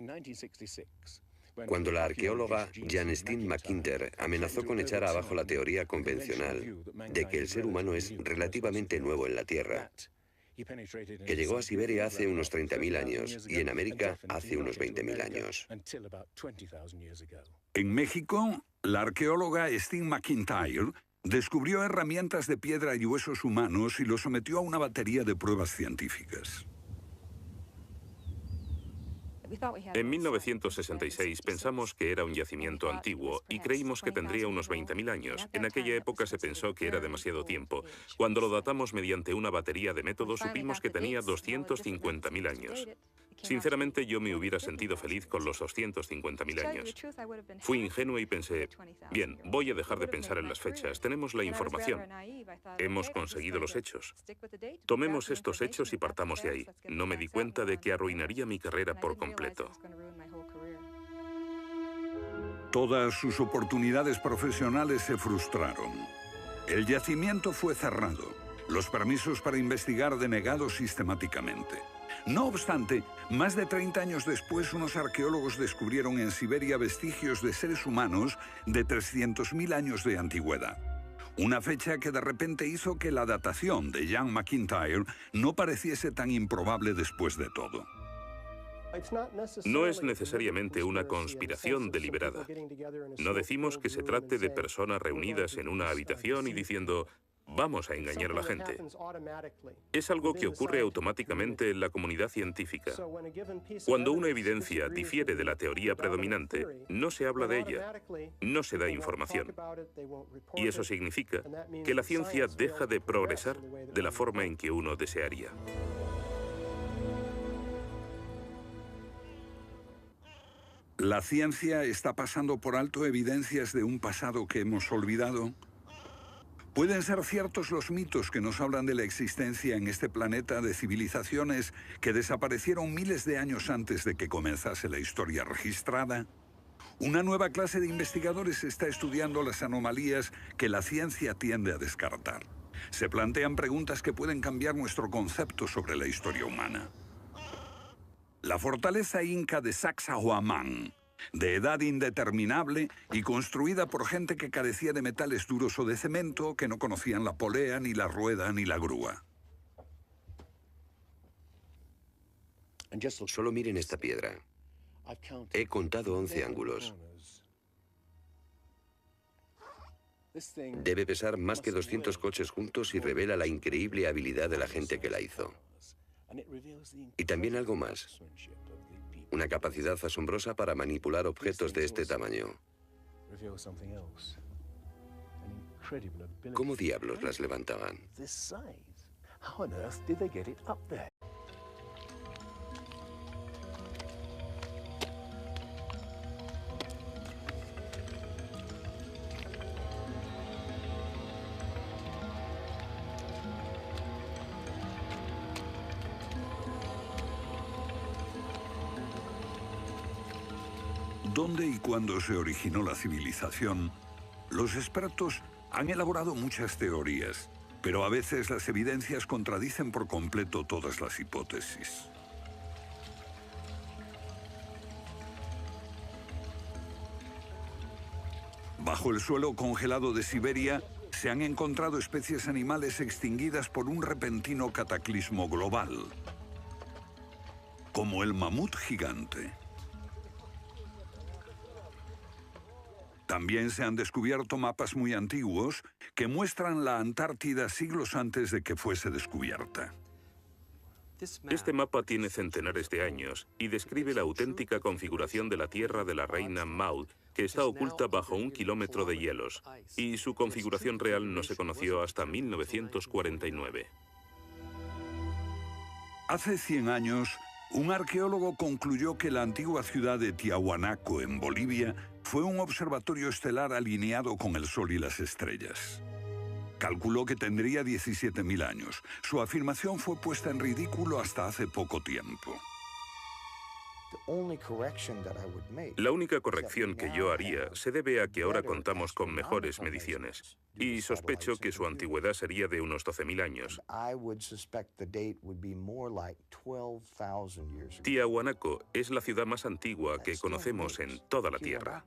Cuando la arqueóloga Janestine McIntyre amenazó con echar abajo la teoría convencional de que el ser humano es relativamente nuevo en la Tierra, que llegó a Siberia hace unos 30.000 años y en América hace unos 20.000 años. En México, la arqueóloga Stine McIntyre descubrió herramientas de piedra y huesos humanos y los sometió a una batería de pruebas científicas. En 1966 pensamos que era un yacimiento antiguo y creímos que tendría unos 20.000 años. En aquella época se pensó que era demasiado tiempo. Cuando lo datamos mediante una batería de métodos supimos que tenía 250.000 años. Sinceramente, yo me hubiera sentido feliz con los 250.000 años. Fui ingenuo y pensé, bien, voy a dejar de pensar en las fechas. Tenemos la información. Hemos conseguido los hechos. Tomemos estos hechos y partamos de ahí. No me di cuenta de que arruinaría mi carrera por completo. Todas sus oportunidades profesionales se frustraron. El yacimiento fue cerrado. Los permisos para investigar denegados sistemáticamente. No obstante, más de 30 años después, unos arqueólogos descubrieron en Siberia vestigios de seres humanos de 300.000 años de antigüedad. Una fecha que de repente hizo que la datación de Jan McIntyre no pareciese tan improbable después de todo. No es necesariamente una conspiración deliberada. No decimos que se trate de personas reunidas en una habitación y diciendo, vamos a engañar a la gente. Es algo que ocurre automáticamente en la comunidad científica. Cuando una evidencia difiere de la teoría predominante, no se habla de ella, no se da información. Y eso significa que la ciencia deja de progresar de la forma en que uno desearía. ¿La ciencia está pasando por alto evidencias de un pasado que hemos olvidado? ¿Pueden ser ciertos los mitos que nos hablan de la existencia en este planeta de civilizaciones que desaparecieron miles de años antes de que comenzase la historia registrada? Una nueva clase de investigadores está estudiando las anomalías que la ciencia tiende a descartar. Se plantean preguntas que pueden cambiar nuestro concepto sobre la historia humana. La fortaleza inca de Sacsayhuamán, de edad indeterminable y construida por gente que carecía de metales duros o de cemento, que no conocían la polea, ni la rueda, ni la grúa. Solo miren esta piedra. He contado 11 ángulos. Debe pesar más que 200 coches juntos y revela la increíble habilidad de la gente que la hizo. Y también algo más. Una capacidad asombrosa para manipular objetos de este tamaño. ¿Cómo diablos las levantaban? ¿Dónde y cuándo se originó la civilización? Los expertos han elaborado muchas teorías, pero a veces las evidencias contradicen por completo todas las hipótesis. Bajo el suelo congelado de Siberia se han encontrado especies animales extinguidas por un repentino cataclismo global, como el mamut gigante. También se han descubierto mapas muy antiguos que muestran la Antártida siglos antes de que fuese descubierta. Este mapa tiene centenares de años y describe la auténtica configuración de la Tierra de la reina Maud, que está oculta bajo 1 kilómetro de hielos, y su configuración real no se conoció hasta 1949. Hace 100 años, un arqueólogo concluyó que la antigua ciudad de Tiahuanaco, en Bolivia, fue un observatorio estelar alineado con el Sol y las estrellas. Calculó que tendría 17.000 años. Su afirmación fue puesta en ridículo hasta hace poco tiempo. La única corrección que yo haría se debe a que ahora contamos con mejores mediciones, y sospecho que su antigüedad sería de unos 12.000 años. Tiahuanaco es la ciudad más antigua que conocemos en toda la Tierra.